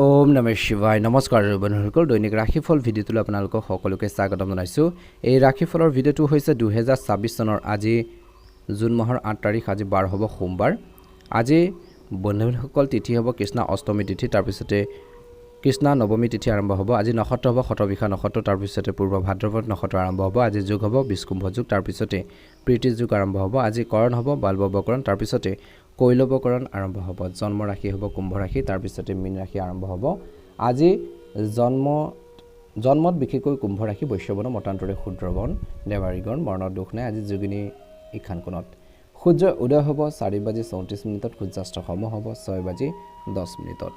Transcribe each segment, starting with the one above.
ওম নমঃ শিৱায় নমস্কাৰ বন্ধুসকল দৈনিক ৰাশিফল ভিডিঅ'টোলৈ আপোনালোকক সকলোকে স্বাগতম জনাইছোঁ। এই ৰাশিফলৰ ভিডিঅ'টো হৈছে 2026 চনৰ আজি জুন মাহৰ 8 তাৰিখ আজি বাৰ হ'ব সোমবাৰ। আজি বন্ধুসকল তিথি হ'ব কৃষ্ণা অষ্টমী তিথি, তাৰপিছতে কৃষ্ণা নৱমী তিথি আৰম্ভ হ'ব। আজি নক্ষত্ৰ হ'ব শতবিশা নক্ষত্ৰ, তাৰপিছতে পূৰ্ব ভাদ্ৰপদ নক্ষত্ৰ আৰম্ভ হ'ব। আজি যোগ হ'ব বিষ্কুম্ভ যোগ, তাৰপিছতে প্ৰীতি যোগ আৰম্ভ হ'ব। আজি কৰণ হ'ব বাল্বৱকৰণ, তাৰপিছতে কৈলৱকৰণ আৰম্ভ হ'ব। জন্ম ৰাশি হ'ব কুম্ভ ৰাশি, তাৰপিছতে মীন ৰাশি আৰম্ভ হ'ব। আজি জন্মত বিশেষকৈ কুম্ভ ৰাশি, বৈশ্যবৰ্ণ, মতান্তৰে শূদ্ৰবৰ্ণ, দেৱাৰীগণ, বৰ্ণৰ দোষ নাই। আজি যোগিনী ইখান কোণত সূৰ্য উদয় হ'ব 4:34 সূৰ্যাস্ত সম হ'ব 6:10।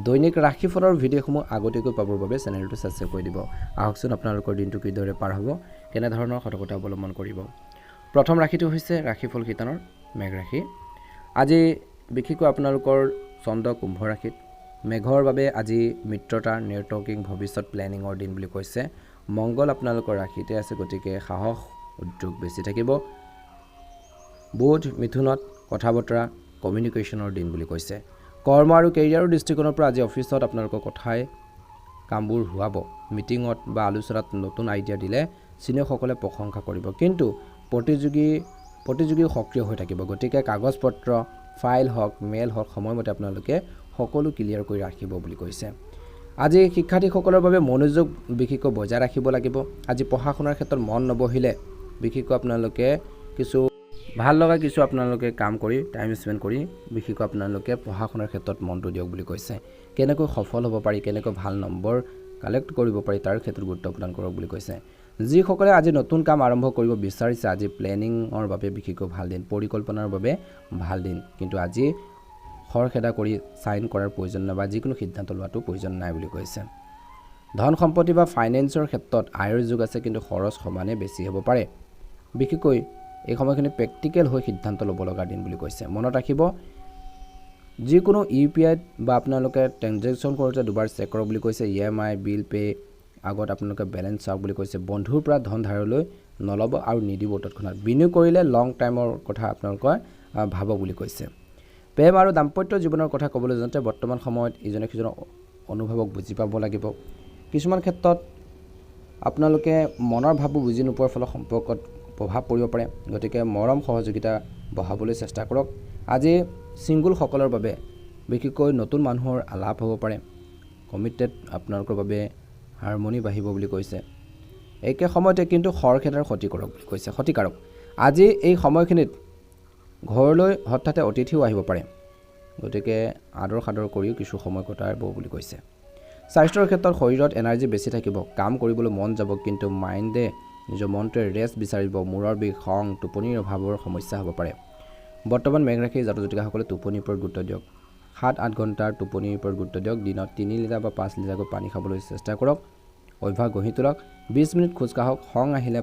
দৈনিক ৰাশিফলৰ ভিডিঅ'সমূহ আগতীয়াকৈ পাবৰ বাবে চেনেলটো ছাবস্ক্ৰাইব কৰি দিব। আহকচোন আপোনালোকৰ দিনটো কিদৰে পাৰ হ'ব, কেনেধৰণৰ সতৰ্কতা অৱলম্বন কৰিব। প্ৰথম ৰাশিটো হৈছে ৰাশিফল শিতানৰ মেঘ ৰাশি। আজি বিশেষকৈ আপোনালোকৰ চন্দ্ৰ কুম্ভ ৰাশিত, মেঘৰ বাবে আজি মিত্ৰতা, নেটৱৰ্কিং, ভৱিষ্যত প্লেনিঙৰ দিন বুলি কৈছে। মংগল আপোনালোকৰ ৰাশিতে আছে, গতিকে সাহস উদ্যোগ বেছি থাকিব। বুধ মিথুনত কথা বতৰা কমিউনিকেশ্যনৰ দিন বুলি কৈছে। কৰ্ম আৰু কেৰিয়াৰৰ দৃষ্টিকোণৰ পৰা আজি অফিচত আপোনালোকৰ কথাই কামবোৰ হোৱাব। মিটিঙত বা আলোচনাত নতুন আইডিয়া দিলে চিনিয়ৰসকলে প্ৰশংসা কৰিব, কিন্তু প্ৰতিযোগী সক্ৰিয় হৈ থাকিব। গতিকে কাগজ পত্ৰ, ফাইল হওক, মেইল হওক সময়মতে আপোনালোকে সকলো ক্লিয়াৰ কৰি ৰাখিব বুলি কৈছে। আজি শিক্ষাৰ্থীসকলৰ বাবে মনোযোগ বিশেষকৈ বজাই ৰাখিব লাগিব। আজি পঢ়া শুনাৰ ক্ষেত্ৰত মন নবহিলে বিশেষকৈ আপোনালোকে ভাল লগা কিছু আপোনালোকে কাম কৰি টাইম স্পেণ্ড কৰি বিশেষকৈ আপোনালোকে পঢ়া শুনাৰ ক্ষেত্ৰত মনটো দিয়ক বুলি কৈছে। কেনেকৈ সফল হ'ব পাৰি, কেনেকৈ ভাল নম্বৰ কালেক্ট কৰিব পাৰি তাৰ ক্ষেত্ৰত গুৰুত্ব প্ৰদান কৰক বুলি কৈছে। যিসকলে আজি নতুন কাম আৰম্ভ কৰিব বিচাৰিছে, আজি প্লেনিঙৰ বাবে বিশেষকৈ ভাল দিন, পৰিকল্পনাৰ বাবে ভাল দিন, কিন্তু আজি খৰখেদা কৰি চাইন কৰাৰ প্ৰয়োজন নাই বা যিকোনো সিদ্ধান্ত লোৱাটো প্ৰয়োজন নাই বুলি কৈছে। ধন সম্পত্তি বা ফাইনেন্সৰ ক্ষেত্ৰত আয়ৰ যুগ আছে, কিন্তু খৰচ সমানে বেছি হ'ব পাৰে। বিশেষকৈ এই সময়খিনি প্ৰেক্টিকেল হৈ সিদ্ধান্ত ল'ব লগা দিন বুলি কৈছে। মনত ৰাখিব, যিকোনো UPIত বা আপোনালোকে ট্ৰেনজেকশ্যন কৰোঁতে দুবাৰ চেক কৰক বুলি কৈছে। EMI বিল পে' আগত আপোনালোকে বেলেঞ্চ চাওক বুলি কৈছে। বন্ধুৰ পৰা ধন ধাৰলৈ নল'ব আৰু নিদিব তৎক্ষণাত। বিনিয়োগ কৰিলে লং টাইমৰ কথা আপোনালোকে ভাবক বুলি কৈছে। প্ৰেম আৰু দাম্পত্য জীৱনৰ কথা ক'বলৈ যাওঁতে বৰ্তমান সময়ত ইজনে সিজনৰ অনুভৱক বুজি পাব লাগিব। কিছুমান ক্ষেত্ৰত আপোনালোকে মনৰ ভাৱবোৰ বুজি নোপোৱাৰ ফলত সম্পৰ্কত প্ৰভাৱ পৰিব পাৰে, গতিকে মৰম সহযোগিতা বঢ়াবলৈ চেষ্টা কৰক। আজি ছিংগুলসকলৰ বাবে বিশেষকৈ নতুন মানুহৰ আলাপ হ'ব পাৰে। কমিটেড আপোনালোকৰ বাবে হাৰমনি বাঢ়িব বুলি কৈছে। একে সময়তে কিন্তু খৰখেদাৰ ক্ষতি কৰক বুলি কৈছে, ক্ষতিকাৰক। আজি এই সময়খিনিত ঘৰলৈ হঠাতে অতিথিও আহিব পাৰে, গতিকে আদৰ সাদৰ কৰিও কিছু সময় কটাব বুলি কৈছে। স্বাস্থ্যৰ ক্ষেত্ৰত শৰীৰত এনাৰ্জি বেছি থাকিব, কাম কৰিবলৈ মন যাব, কিন্তু মাইণ্ডে নিজৰ মনটোৱে ৰেষ্ট বিচাৰিব। মূৰৰ বিষ, খং, টোপনিৰ অভাৱৰ সমস্যা হ'ব পাৰে। বৰ্তমান মেঘ ৰাশিৰ জাতক জাতিকাসকলে টোপনিৰ ওপৰত গুৰুত্ব দিয়ক। 7-8 ঘণ্টাৰ টোপনিৰ ওপৰত গুৰুত্ব দিয়ক। দিনত 3 লিটাৰ বা 5 লিটাৰকৈ পানী খাবলৈ চেষ্টা কৰক। অভ্যাস গঢ়ি তোলক। 20 মিনিট খোজ কাঢ়ক। খং আহিলে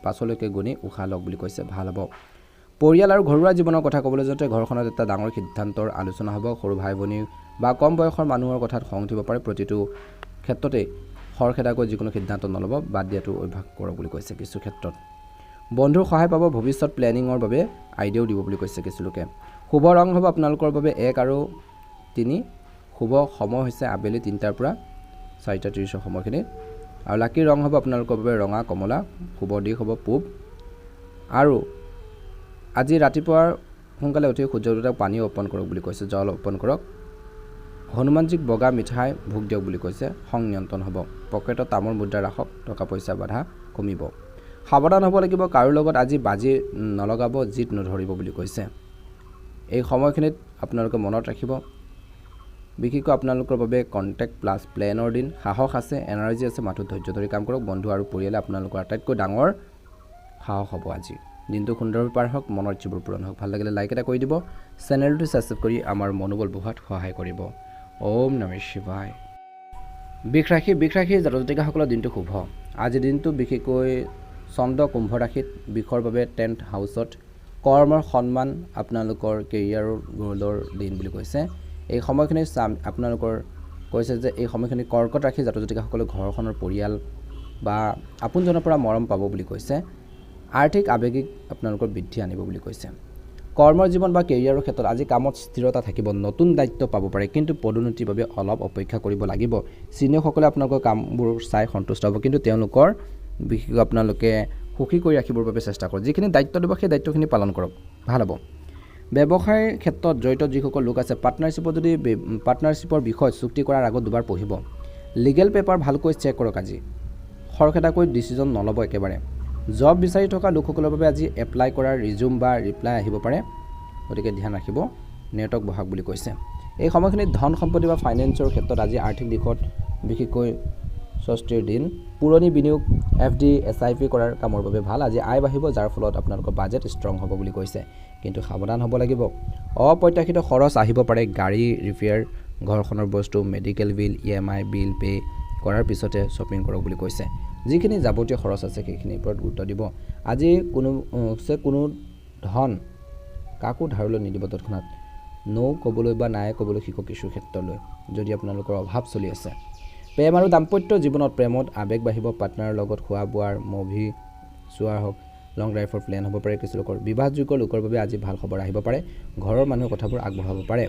5লৈকে গুণি উশাহ লওক বুলি কৈছে, ভাল হ'ব। পৰিয়াল আৰু ঘৰুৱা জীৱনৰ কথা ক'বলৈ যাওঁতে ঘৰখনত এটা ডাঙৰ সিদ্ধান্তৰ আলোচনা হ'ব। সৰু ভাই ভনী বা কম বয়সৰ মানুহৰ কথাত খং উঠিব পাৰে। প্ৰতিটো ক্ষেত্ৰতেই খৰখেদাকৈ যিকোনো সিদ্ধান্ত নল'ব, বাদ দিয়াটো অভ্যাস কৰক বুলি কৈছে। কিছু ক্ষেত্ৰত বন্ধুৰ সহায় পাব, ভৱিষ্যত প্লেনিঙৰ বাবে আইডিয়াও দিব বুলি কৈছে কিছু লোকে। শুভ ৰং হ'ব আপোনালোকৰ বাবে 1 আৰু 3। শুভ সময় হৈছে আবেলি 3টাৰ পৰা 4:30 সময়খিনিত, আৰু লাকি ৰং হ'ব আপোনালোকৰ বাবে ৰঙা, কমলা। শুভ দিশ হ'ব পূব। আৰু আজি ৰাতিপুৱাৰ সোনকালে উঠি সূৰ্য দেৱতাক পানী অৰ্পণ কৰক বুলি কৈছে, জল অৰ্পণ কৰক। হনুমানজীক বগা মিঠাই ভোগ দিয়ক বুলি কৈছে। খং নিয়ন্ত্ৰণ হ'ব। পকেটত তামৰ মুদ্ৰা ৰাখক, টকা পইচা বাধা কমিব। সাৱধান হ'ব লাগিব, কাৰো লগত আজি বাজি নলগাব, জিত নধৰিব বুলি কৈছে। এই সময়খিনিত আপোনালোকে মনত ৰাখিব, বিশেষকৈ আপোনালোকৰ বাবে কণ্টেক্ট প্লাছ প্লেনৰ দিন। সাহস আছে, এনাৰ্জি আছে, মাথোঁ ধৈৰ্য ধৰি কাম কৰক। বন্ধু আৰু পৰিয়ালে আপোনালোকৰ আটাইতকৈ ডাঙৰ সাহস হ'ব। আজি দিনটো সুন্দৰভাৱে পাৰ হওক, মনৰ ইচ্ছাবোৰ পূৰণ হওক। ভাল লাগিলে লাইক এটা কৰি দিব, চেনেলটো ছাবস্ক্ৰাইব কৰি আমাৰ মনোবল বঢ়োৱাত সহায় কৰিব। ওম নমঃ শিৱায়। বৃষ ৰাশিৰ জাতক জাতিকাসকলৰ দিনটো শুভ। আজিৰ দিনটো বিশেষকৈ চন্দ্ৰ কুম্ভ ৰাশিত, বৃষৰ বাবে 10th হাউচত কৰ্মৰ সন্মান, আপোনালোকৰ কেৰিয়াৰৰ গ'লৰ দিন বুলি কৈছে। এই সময়খিনি আপোনালোকৰ কৈছে যে এই সময়খিনি কৰ্কট ৰাশিৰ জাতক জাতিকাসকলে ঘৰখনৰ পৰিয়াল বা আপোনজনৰ পৰা মৰম পাব বুলি কৈছে। আৰ্থিক আৱেগিক আপোনালোকৰ বৃদ্ধি আনিব বুলি কৈছে। কৰ্মৰ জীৱন বা কেৰিয়াৰৰ ক্ষেত্ৰত আজি কামত স্থিৰতা থাকিব, নতুন দায়িত্ব পাব পাৰে, কিন্তু পদোন্নতিৰ বাবে অলপ অপেক্ষা কৰিব লাগিব। চিনিয়ৰসকলে আপোনালোকৰ কামবোৰ চাই সন্তুষ্ট হ'ব, কিন্তু তেওঁলোকৰ বিশেষকৈ আপোনালোকে সুখী কৰি ৰাখিবৰ বাবে চেষ্টা কৰক। যিখিনি দায়িত্ব দিব সেই দায়িত্বখিনি পালন কৰক, ভাল হ'ব। ব্যৱসায়ৰ ক্ষেত্ৰত জড়িত যিসকল লোক আছে, পাৰ্টনাৰশ্বিপৰ বিষয়ত চুক্তি কৰাৰ আগত দুবাৰ পঢ়িব। লিগেল পেপাৰ ভালকৈ চেক কৰক আজি। খৰখেদাকৈ ডিচিজন নল'ব একেবাৰে। জব বিচাৰি থকা লোকসকলৰ বাবে আজি এপ্লাই কৰাৰ ৰিজিউম বা ৰিপ্লাই আহিব পাৰে, গতিকে ধ্যান ৰাখিব, নেটৱৰ্ক বহাওক বুলি কৈছে। এই সময়খিনিত ধন সম্পত্তি বা ফাইনেন্সৰ ক্ষেত্ৰত আজি আৰ্থিক দিশত বিশেষকৈ স্বস্তিৰ দিন। পুৰণি বিনিয়োগ FD SIP কৰাৰ কামৰ বাবে ভাল। আজি আয় বাঢ়িব, যাৰ ফলত আপোনালোকৰ বাজেট ষ্ট্ৰং হ'ব বুলি কৈছে, কিন্তু সাৱধান হ'ব লাগিব। অপ্ৰত্যাশিত খৰচ আহিব পাৰে, গাড়ী ৰিপেয়াৰ, ঘৰখনৰ বস্তু, মেডিকেল বিল, EMI বিল পে' কৰাৰ পিছতে শ্বপিং কৰক বুলি কৈছে। যিখিনি যাৱতীয় খৰচ আছে সেইখিনিৰ ওপৰত গুৰুত্ব দিব। আজি কোনো ধন কাকো ধাৰলৈ নিদিব তৎক্ষণাত। ক'বলৈ বা নাই ক'বলৈ শিকক কিছু ক্ষেত্ৰলৈ, যদি আপোনালোকৰ অভাৱ চলি আছে। প্ৰেম আৰু দাম্পত্য জীৱনত প্ৰেমত আৱেগ বাঢ়িব, পাৰ্টনাৰৰ লগত খোৱা বোৱাৰ, মুভি চোৱাৰ হওক, লং ড্ৰাইভৰ প্লেন হ'ব পাৰে কিছু লোকৰ। বিবাহযোগ্য লোকৰ বাবে আজি ভাল খবৰ আহিব পাৰে, ঘৰৰ মানুহৰ কথাবোৰ আগবঢ়াব পাৰে।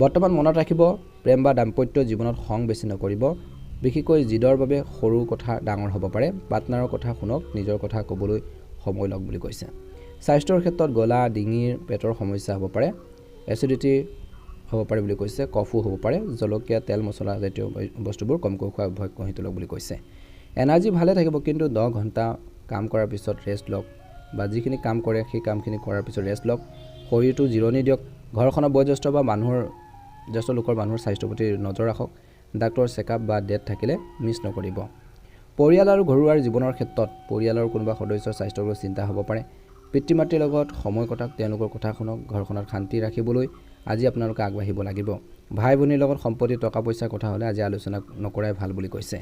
বৰ্তমান মনত ৰাখিব, প্ৰেম বা দাম্পত্য জীৱনত খং বেছি নকৰিব, বিশেষকৈ জিদৰ বাবে সৰু কথা ডাঙৰ হ'ব পাৰে। পাৰ্টনাৰৰ কথা শুনক, নিজৰ কথা ক'বলৈ সময় লওক বুলি কৈছে। স্বাস্থ্যৰ ক্ষেত্ৰত গলা, ডিঙিৰ, পেটৰ সমস্যা হ'ব পাৰে, এচিডিটি হ'ব পাৰে বুলি কৈছে, কফো হ'ব পাৰে। জলকীয়া, তেল মছলা জাতীয় বস্তুবোৰ কমকৈ খোৱা অভ্যাস গঢ়ি তোলক বুলি কৈছে। এনাৰ্জি ভালে থাকিব, কিন্তু 10 ঘণ্টা কাম কৰাৰ পিছত ৰেষ্ট লওক, বা যিখিনি কাম কৰে সেই কামখিনি কৰাৰ পিছত ৰেষ্ট লওক, শৰীৰটো জিৰণি দিয়ক। ঘৰখনৰ বয়োজ্যেষ্ঠ বা জ্যেষ্ঠ লোকৰ মানুহৰ স্বাস্থ্যৰ প্ৰতি নজৰ ৰাখক। ডাক্তৰৰ চেকআপ বা ডেট থাকিলে মিছ নকৰিব। পৰিয়াল আৰু ঘৰুৱা জীৱনৰ ক্ষেত্ৰত পৰিয়ালৰ কোনোবা সদস্যৰ স্বাস্থ্যৰ লগত চিন্তা হ'ব পাৰে। পিতৃ মাতৃৰ লগত সময় কটাওক, তেওঁলোকৰ কথা শুনক। ঘৰখনত শান্তি ৰাখিবলৈ আজি আপোনালোকে আগবাঢ়িব লাগিব। ভাই ভনীৰ লগত সম্পত্তি, টকা পইচাৰ কথা হ'লে আজি আলোচনা নকৰাই ভাল বুলি কৈছে।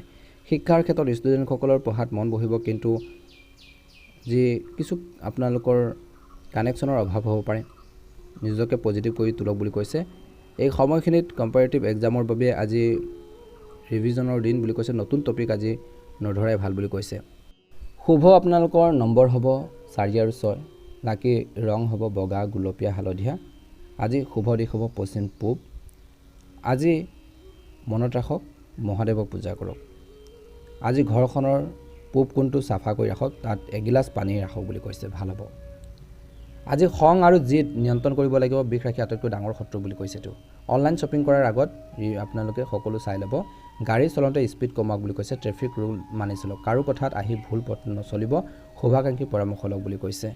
শিক্ষাৰ ক্ষেত্ৰত ষ্টুডেণ্টসকলৰ পঢ়াত মন বহিব, কিন্তু কিছু আপোনালোকৰ কানেকশ্যনৰ অভাৱ হ'ব পাৰে, নিজকে পজিটিভ কৰি তোলক বুলি কৈছে। এই সময়খিনিত কম্পাৰেটিভ এক্সামৰ বাবে আজি ৰিভিজনৰ দিন বুলি কৈছে। নতুন টপিক আজি নধৰাই ভাল বুলি কৈছে। শুভ আপোনালোকৰ নম্বৰ হ'ব 4 আৰু 6। লাকি ৰং হ'ব বগা, গুলপীয়া, হালধীয়া। আজি শুভ দিশ হ'ব পশ্চিম পূব। আজি মনত ৰাখক, মহাদেৱক পূজা কৰক। আজি ঘৰখনৰ পূব কোণটো চাফা কৰি ৰাখক, তাত এগিলাচ পানী ৰাখক বুলি কৈছে, ভাল হ'ব। আজি খং আৰু জিদ নিয়ন্ত্ৰণ কৰিব লাগিব, বিষ ৰাখি আটাইতকৈ ডাঙৰ শত্ৰু বুলি কৈছে এইটো। অনলাইন শ্বপিং কৰাৰ আগত আপোনালোকে সকলো চাই ল'ব। গাড়ী চলাওঁতে স্পীড কমাওক বুলি কৈছে। ট্ৰেফিক ৰুল মানি চলক, কাৰো কথাত আহি ভুল পথ নচলিব। শুভাকাংক্ষী পৰামৰ্শ লওক বুলি কৈছে,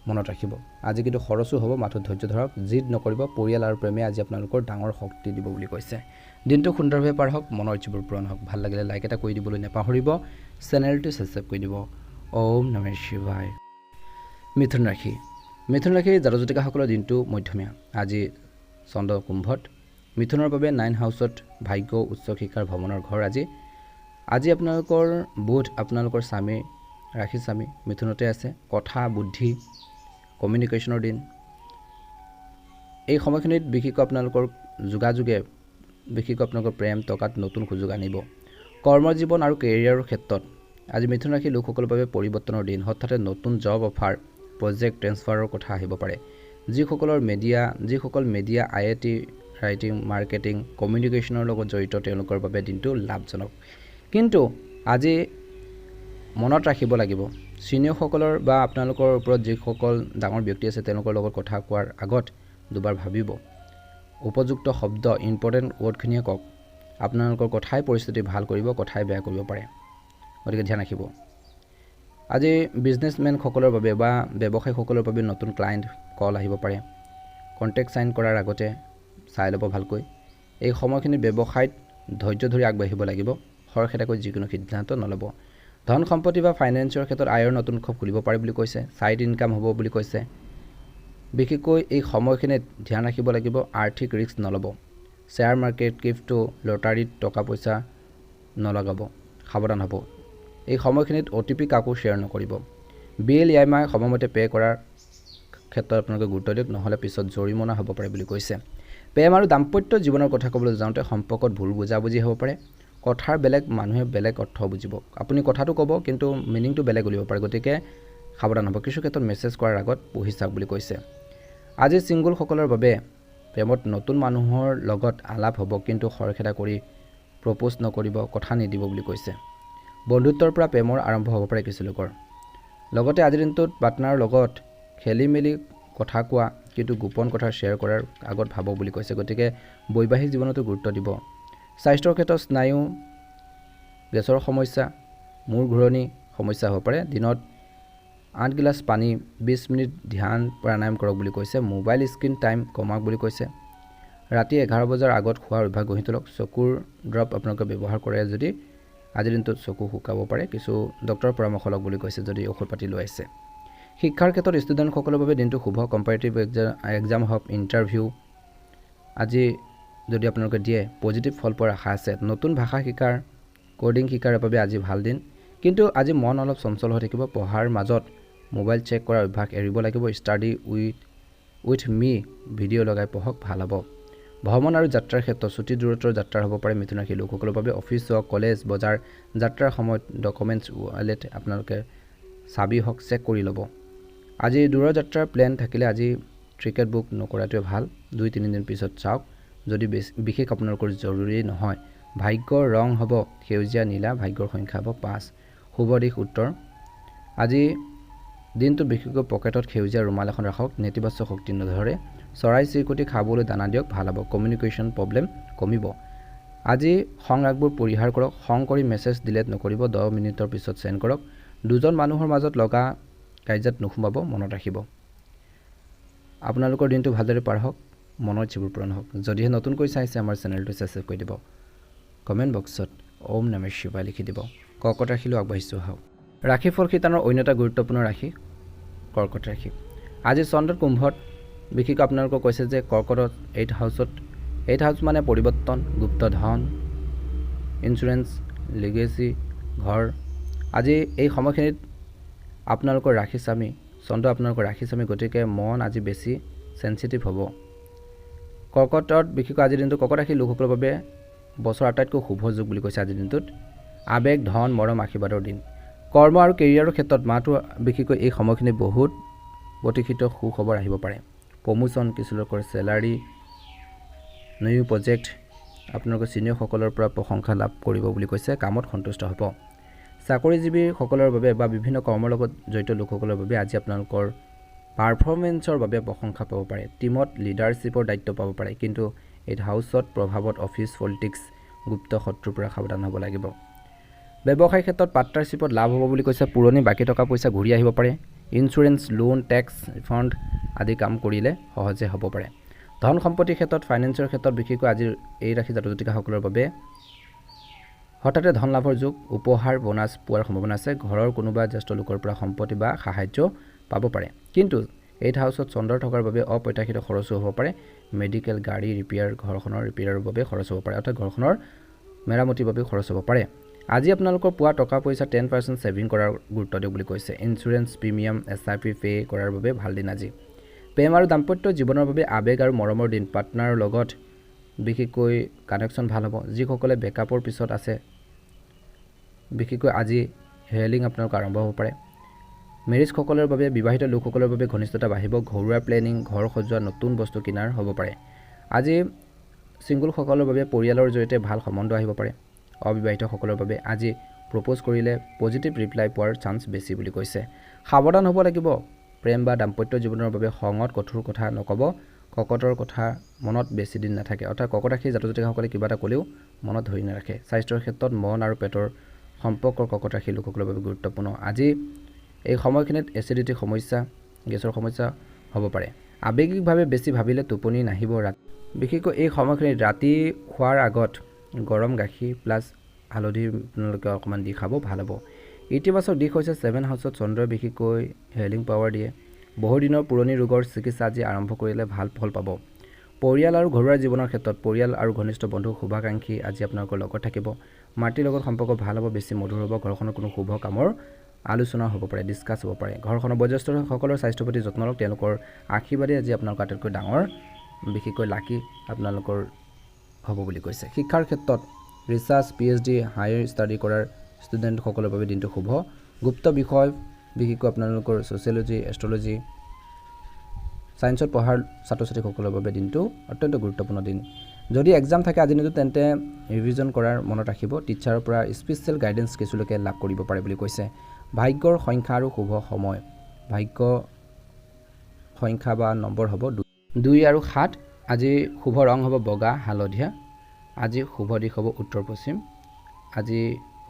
মনত ৰাখিব। আজি কিন্তু খৰচো হ'ব, মাথোঁ ধৈৰ্য ধৰক, জিদ নকৰিব। পৰিয়াল আৰু প্ৰেমে আজি আপোনালোকৰ ডাঙৰ শক্তি দিব বুলি কৈছে। দিনটো সুন্দৰভাৱে পাৰ হওক, মনৰ ইচ্ছাবোৰ পূৰণ হওক। ভাল লাগিলে লাইক এটা কৰি দিবলৈ নাপাহৰিব, চেনেলটো ছাবস্ক্ৰাইব কৰি দিব। ওম নমঃ শিৱায়। মিথুন ৰাশি জাতক জাতিকাসকলৰ দিনটো মধ্যমীয়া। আজি চন্দ্ৰ কুম্ভত। মিথুনৰ বাবে 9 হাউচত ভাগ্য, উচ্চ শিক্ষাৰ ভ্ৰমণৰ ঘৰ। আজি আপোনালোকৰ বুধ, আপোনালোকৰ স্বামী, ৰাশি স্বামী মিথুনতে আছে। কথা, বুদ্ধি, কমিউনিকেশ্যনৰ দিন। এই সময়খিনিত বিশেষকৈ আপোনালোকৰ যোগাযোগে বিশেষকৈ আপোনালোকৰ প্ৰেম টকাত নতুন সুযোগ আনিব। কৰ্মৰ জীৱন আৰু কেৰিয়াৰৰ ক্ষেত্ৰত আজি মিথুন ৰাশিৰ লোকসকলৰ বাবে পৰিৱৰ্তনৰ দিন। হঠাতে নতুন জব অফাৰ, প্ৰজেক্ট ট্ৰেন্সফাৰৰ কথা আহিব পাৰে। যিসকল মিডিয়া, IIT, ৰাইটিং, মাৰ্কেটিং, কমিউনিকেশ্যনৰ লগত জড়িত তেওঁলোকৰ বাবে দিনটো লাভজনক। কিন্তু আজি মনত ৰাখিব লাগিব, চিনিয়ৰসকলৰ বা আপোনালোকৰ ওপৰত যিসকল ডাঙৰ ব্যক্তি আছে তেওঁলোকৰ লগত কথা কোৱাৰ আগত দুবাৰ ভাবিব। উপযুক্ত শব্দ, ইম্পৰ্টেণ্ট ৱৰ্ডখিনিয়ে কওক। আপোনালোকৰ কথাই পৰিস্থিতি ভাল কৰিব, কথাই বেয়া কৰিব পাৰে, গতিকে ধ্যান ৰাখিব। আজি বিজনেছমেনসকলৰ বাবে বা ব্যৱসায়ীসকলৰ বাবে নতুন ক্লায়েণ্ট কল আহিব পাৰে। কণ্টেক্ট চাইন কৰাৰ আগতে চাই ল'ব ভালকৈ। এই সময়খিনিত ব্যৱসায়ত ধৈৰ্য ধৰি আগবাঢ়িব লাগিব। খৰখেদাকৈ যিকোনো সিদ্ধান্ত নল'ব। ধন সম্পত্তি বা ফাইনেন্সৰ ক্ষেত্ৰত আয়ৰ নতুন উৎস খুলিব পাৰে বুলি কৈছে। ছাইড ইনকাম হ'ব বুলি কৈছে। বিশেষকৈ এই সময়খিনিত ধ্যান ৰাখিব লাগিব, আৰ্থিক ৰিস্ক নল'ব। শ্বেয়াৰ মাৰ্কেট, ক্ৰিপ্টো, লটাৰীত টকা পইচা নলগাব, সাৱধান হ'ব। এই সময়খিনিত OTP কাকো শ্বেয়াৰ নকৰিব। বিল, EMI সময়মতে পে' কৰাৰ ক্ষেত্ৰত আপোনালোকে গুৰুত্ব দিয়ক, নহ'লে পিছত জৰিমনা হ'ব পাৰে বুলি কৈছে। প্ৰেম আৰু দাম্পত্য জীৱনৰ কথা ক'বলৈ যাওঁতে সম্পৰ্কত ভুল বুজাবুজি হ'ব পাৰে। কথাৰ মানুহে বেলেগ অৰ্থ বুজিব। আপুনি কথাটো ক'ব, কিন্তু মিনিংটো বেলেগ উলিয়াব পাৰে, গতিকে সাৱধান হ'ব। কিছু ক্ষেত্ৰত মেছেজ কৰাৰ আগত পঢ়ি চাওক বুলি কৈছে। আজি ছিংগলসকলৰ বাবে প্ৰেমত নতুন মানুহৰ লগত আলাপ হ'ব, কিন্তু খৰখেদা কৰি প্ৰপ'জ নকৰিব, কথা নিদিব বুলি কৈছে। বন্ধুত্বৰ পৰা প্ৰেমৰ আৰম্ভ হ'ব পাৰে কিছু লোকৰ। লগতে আজিৰ দিনটোত পাৰ্টনাৰৰ লগত খেলি মেলি কথা কোৱা, কিন্তু গোপন কথা শ্বেয়াৰ কৰাৰ আগত ভাবক বুলি কৈছে। গতিকে বৈবাহিক জীৱনতো গুৰুত্ব দিব। স্বাস্থ্যৰ ক্ষেত্ৰত স্নায়ু, গেছৰ সমস্যা, মূৰ ঘূৰণি সমস্যা হ'ব পাৰে। দিনত 8 গিলাচ পানী, 20 মিনিট ধ্যান প্ৰাণায়াম কৰক বুলি কৈছে। মোবাইল স্ক্ৰীন টাইম কমাওক বুলি কৈছে। ৰাতি 11 বজাৰ আগত খোৱাৰ অভ্যাস গঢ়ি তোলক। চকুৰ ড্ৰপ আপোনালোকে ব্যৱহাৰ কৰে যদি আজিৰ দিনটোত চকু শুকাব পাৰে, কিছু ডক্তৰৰ পৰামৰ্শ লওক বুলি কৈছে যদি ঔষধ পাতি লৈ আছে। শিক্ষাৰ ক্ষেত্ৰত ষ্টুডেণ্টসকলৰ বাবে দিনটো শুভ। কম্পাৰেটিভ এক্সাম হওক, ইণ্টাৰভিউ আজি যদি আপোনালোকে দিয়ে পজিটিভ ফল পোৱাৰ আশা আছে। নতুন ভাষা শিকাৰ, কোডিং শিকাৰ বাবে আজি ভাল দিন, কিন্তু আজি মন অলপ চঞ্চল হৈ থাকিব। পঢ়াৰ মাজত মোবাইল চেক কৰাৰ অভ্যাস এৰিব লাগিব। ষ্টাডি উইথ মি ভিডিঅ' লগাই পঢ়ক, ভাল হ'ব। ভ্ৰমণ আৰু যাত্ৰাৰ ক্ষেত্ৰত ছুটি দূৰত্বৰ যাত্ৰা হ'ব পাৰে মিথুন ৰাশিৰ লোকসকলৰ বাবে। অফিচ হওক, কলেজ, বজাৰ যাত্ৰাৰ সময়ত ডকুমেণ্টছ, ৱালেট আপোনালোকে চাবি হওক চেক কৰি ল'ব। আজি দূৰৰ যাত্ৰাৰ প্লেন থাকিলে আজি টিকেট বুক নকৰাটোৱে ভাল। 2-3 দিন পিছত চাওক যদি বিশেষ আপোনালোকৰ জৰুৰী নহয়। ভাগ্যৰ ৰং হ'ব সেউজীয়া নীলা, ভাগ্যৰ সংখ্যা হ'ব 5। শুভ দিশ উত্তৰ। আজি দিনটোত বিশেষকৈ পকেটত সেউজীয়া ৰুমাল এখন ৰাখক, নেতিবাচক শক্তি নধৰে। চৰাই চিৰিকটি খাবলৈ দানা দিয়ক, ভাল হ'ব। কমিউনিকেশ্যন প্ৰব্লেম কমিব। আজি খং ৰাগবোৰ পৰিহাৰ কৰক। খং কৰি মেছেজ ডিলেট নকৰিব, 10 মিনিটৰ পিছত চেণ্ড কৰক। দুজন মানুহৰ মাজত লগা কাজিয়াত নোসোমাব, মনত ৰাখিব। আপোনালোকৰ দিনটো ভালদৰে পাৰ হওক, মনৰ ইচ্ছাবোৰ পূৰণ হওক। যদিহে নতুনকৈ চাইছে আমাৰ চেনেলটো ছাবস্ক্ৰাইব কৰি দিব। কমেণ্ট বক্সত ওম নমঃ শিৱায় লিখি দিব। কৰ্কট ৰাশিলৈ আগবাঢ়িছোঁ আহক। ৰাশিফল শিতানৰ অন্য এটা গুৰুত্বপূৰ্ণ ৰাশি কৰ্কট ৰাশি। আজি চন্দ্ৰ কুম্ভত বিশেষকৈ আপোনালোকক কৈছে যে কৰ্কটত 8 হাউচত, 8 হাউচ মানে পৰিৱৰ্তন, গুপ্ত ধন, ইঞ্চুৰেঞ্চ, লিগেচি, ঘৰ। আজি এই সময়খিনিত আপোনালোকৰ ৰাশি স্বামী চন্দ্ৰ আপোনালোকৰ ৰাশি স্বামী, গতিকে মন আজি বেছি চেঞ্চিটিভ হ'ব। কৰ্কটত বিশেষকৈ আজিৰ দিনটো কৰ্কট ৰাশিৰ লোকসকলৰ বাবে বছৰ আটাইতকৈ শুভ যুগ বুলি কৈছে। আজিৰ দিনটোত আৱেগ, ধন, মৰম, আশীৰ্বাদৰ দিন। কৰ্ম আৰু কেৰিয়াৰৰ ক্ষেত্ৰত মাহটো বিশেষকৈ এই সময়খিনি বহুত প্ৰতীক্ষিত সুখবৰ আহিব পাৰে। প্ৰমোশ্যন, কিছু লোকৰ চেলাৰী, নিউ প্ৰজেক্ট, আপোনালোকৰ ছিনিয়ৰসকলৰ পৰা প্ৰশংসা লাভ কৰিব বুলি কৈছে। কামত সন্তুষ্ট হ'ব। চাকৰিজীৱীসকলৰ বাবে বা বিভিন্ন কৰ্মৰ লগত জড়িত লোকসকলৰ বাবে আজি আপোনালোকৰ পাৰফৰ্মেঞ্চৰ বাবে প্ৰশংসা পাব পাৰে। টীমত লিডাৰশ্বিপৰ দায়িত্ব পাব পাৰে, কিন্তু এই হাউচত প্ৰভাৱত অফিচ পলিটিক্স, গুপ্ত শত্ৰুৰ পৰা সাৱধান হ'ব লাগিব। ব্যৱসায়িক ক্ষেত্ৰত পাৰ্টনাৰশ্বিপত লাভ হ'ব বুলি কৈছে। পুৰণি বাকী টকা পইচা ঘূৰি আহিব পাৰে। ইঞ্চুৰেঞ্চ, লোন, টেক্স ৰিফাণ্ড আদি কাম কৰিলে সহজে হ'ব পাৰে। ধন সম্পত্তিৰ ক্ষেত্ৰত, ফাইনেন্সৰ ক্ষেত্ৰত বিশেষকৈ আজিৰ এই ৰাশি জাতক জাতিকাসকলৰ বাবে হঠাতে ধন লাভৰ যোগ, উপহাৰ, বোনাছ পোৱাৰ সম্ভাৱনা আছে। ঘৰৰ কোনোবা জ্যেষ্ঠ লোকৰ পৰা সম্পত্তি বা সাহায্য পাব পাৰে, কিন্তু 8 হাউচত চন্দ্ৰ থকাৰ বাবে অপ্ৰত্যাশিত খৰচো হ'ব পাৰে। মেডিকেল, গাড়ী ৰিপেয়াৰ, ঘৰখনৰ ৰিপেয়াৰৰ বাবে খৰচ হ'ব পাৰে, অৰ্থাৎ ঘৰখনৰ মেৰামতিৰ বাবে খৰচ হ'ব পাৰে। আজি আপোনালোকৰ পোৱা টকা পইচা 10% ছেভিং কৰাৰ গুৰুত্ব দিয়ক বুলি কৈছে। ইঞ্চুৰেঞ্চ, প্ৰিমিয়াম, SIP পে' কৰাৰ বাবে ভাল দিন আজি। প্ৰেম আৰু দাম্পত্য জীৱনৰ বাবে আৱেগ আৰু মৰমৰ দিন। পাৰ্টনাৰৰ লগত বিশেষকৈ কানেকশ্যন ভাল হ'ব। যিসকলে বেকআপৰ পিছত আছে বিশেষকৈ আজি হেয়ালিং আপোনালোকৰ আৰম্ভ হ'ব পাৰে। মেৰিজসকলৰ বাবে, বিবাহিত লোকসকলৰ বাবে ঘনিষ্ঠতা বাঢ়িব। ঘৰুৱা প্লেনিং, ঘৰ সজোৱা, নতুন বস্তু কিনাৰ হ'ব পাৰে। আজি ছিংগলসকলৰ বাবে পৰিয়ালৰ জৰিয়তে ভাল সম্বন্ধ আহিব পাৰে। অবিবাহিতসকলৰ বাবে আজি প্ৰপ'জ কৰিলে পজিটিভ ৰিপ্লাই পোৱাৰ চান্স বেছি বুলি কৈছে। সাৱধান হ'ব লাগিব। প্ৰেম বা দাম্পত্য জীৱনৰ বাবে খঙত কঠোৰ কথা নক'ব। কৰ্কটৰ কথা মনত বেছি দিন নাথাকে, অৰ্থাৎ কৰ্কট ৰাশিৰ জাতক জাতিকাসকলে কিবা এটা ক'লেও মনত ধৰি নাৰাখে। স্বাস্থ্যৰ ক্ষেত্ৰত মন আৰু পেটৰ সম্পৰ্ক কৰ্কট ৰাশিৰ লোকসকলৰ বাবে গুৰুত্বপূৰ্ণ। আজি এই সময়খিনিত এচিডিটিৰ সমস্যা, গেছৰ সমস্যা হ'ব পাৰে। আৱেগিকভাৱে বেছি ভাবিলে টোপনি নাহিব। বিশেষকৈ এই সময়খিনিত ৰাতি খোৱাৰ আগত গৰম গাখীৰ প্লাছ হালধি আপোনালোকে অকণমান দি খাব, ভাল হ'ব। ইতিবাচক দিশ হৈছে 7 হাউচত চন্দ্ৰই বিশেষকৈ হেলিং পাৱাৰ দিয়ে। বহু দিনৰ পুৰণি ৰোগৰ চিকিৎসা আজি আৰম্ভ কৰিলে ভাল ফল পাব। পৰিয়াল আৰু ঘৰুৱা জীৱনৰ ক্ষেত্ৰত পৰিয়াল আৰু ঘনিষ্ঠ বন্ধু শুভাকাংক্ষী আজি আপোনালোকৰ লগত থাকিব। মাতৃৰ লগত সম্পৰ্ক ভাল হ'ব, বেছি মধুৰ হ'ব। ঘৰখনৰ কোনো শুভ কামৰ আলোচনা হ'ব পাৰে, ডিছকাছ হ'ব পাৰে। ঘৰখনৰ বয়োজ্যেষ্ঠসকলৰ স্বাস্থ্যৰ প্ৰতি যত্ন লওক। তেওঁলোকৰ আশীৰ্বাদে আজি আপোনালোকৰ আটাইতকৈ ডাঙৰ বিশেষকৈ লাকি আপোনালোকৰ হ'ব বুলি কৈছে। শিক্ষাৰ ক্ষেত্ৰত ৰিচাৰ্চ, PhD, হায়াৰ ষ্টাডি কৰাৰ ষ্টুডেণ্টসকলৰ বাবে দিনটো শুভ। গুপ্ত বিষয় বিশেষকৈ আপোনালোকৰ ছ'চিয়লজি, এষ্ট্ৰলজি, সায়েন্সত পঢ়াৰ ছাত্ৰ ছাত্ৰীসকলৰ বাবে দিনটো অত্যন্ত গুৰুত্বপূৰ্ণ দিন যদি এক্সাম থাকে আজি দিনটো তেন্তে ৰিভিজন কৰাৰ মনত ৰাখিব টিচাৰৰ পৰা স্পেচিয়েল গাইডেন্স কিছুলৈকে লাভ কৰিব পাৰে বুলি কৈছে ভাগ্যৰ সংখ্যা আৰু শুভ সময় ভাগ্য সংখ্যা বা নম্বৰ হ'ব 2 আৰু 7 আজি শুভ ৰং হ'ব বগা হালধীয়া আজি শুভ দিশ হ'ব উত্তৰ পশ্চিম আজি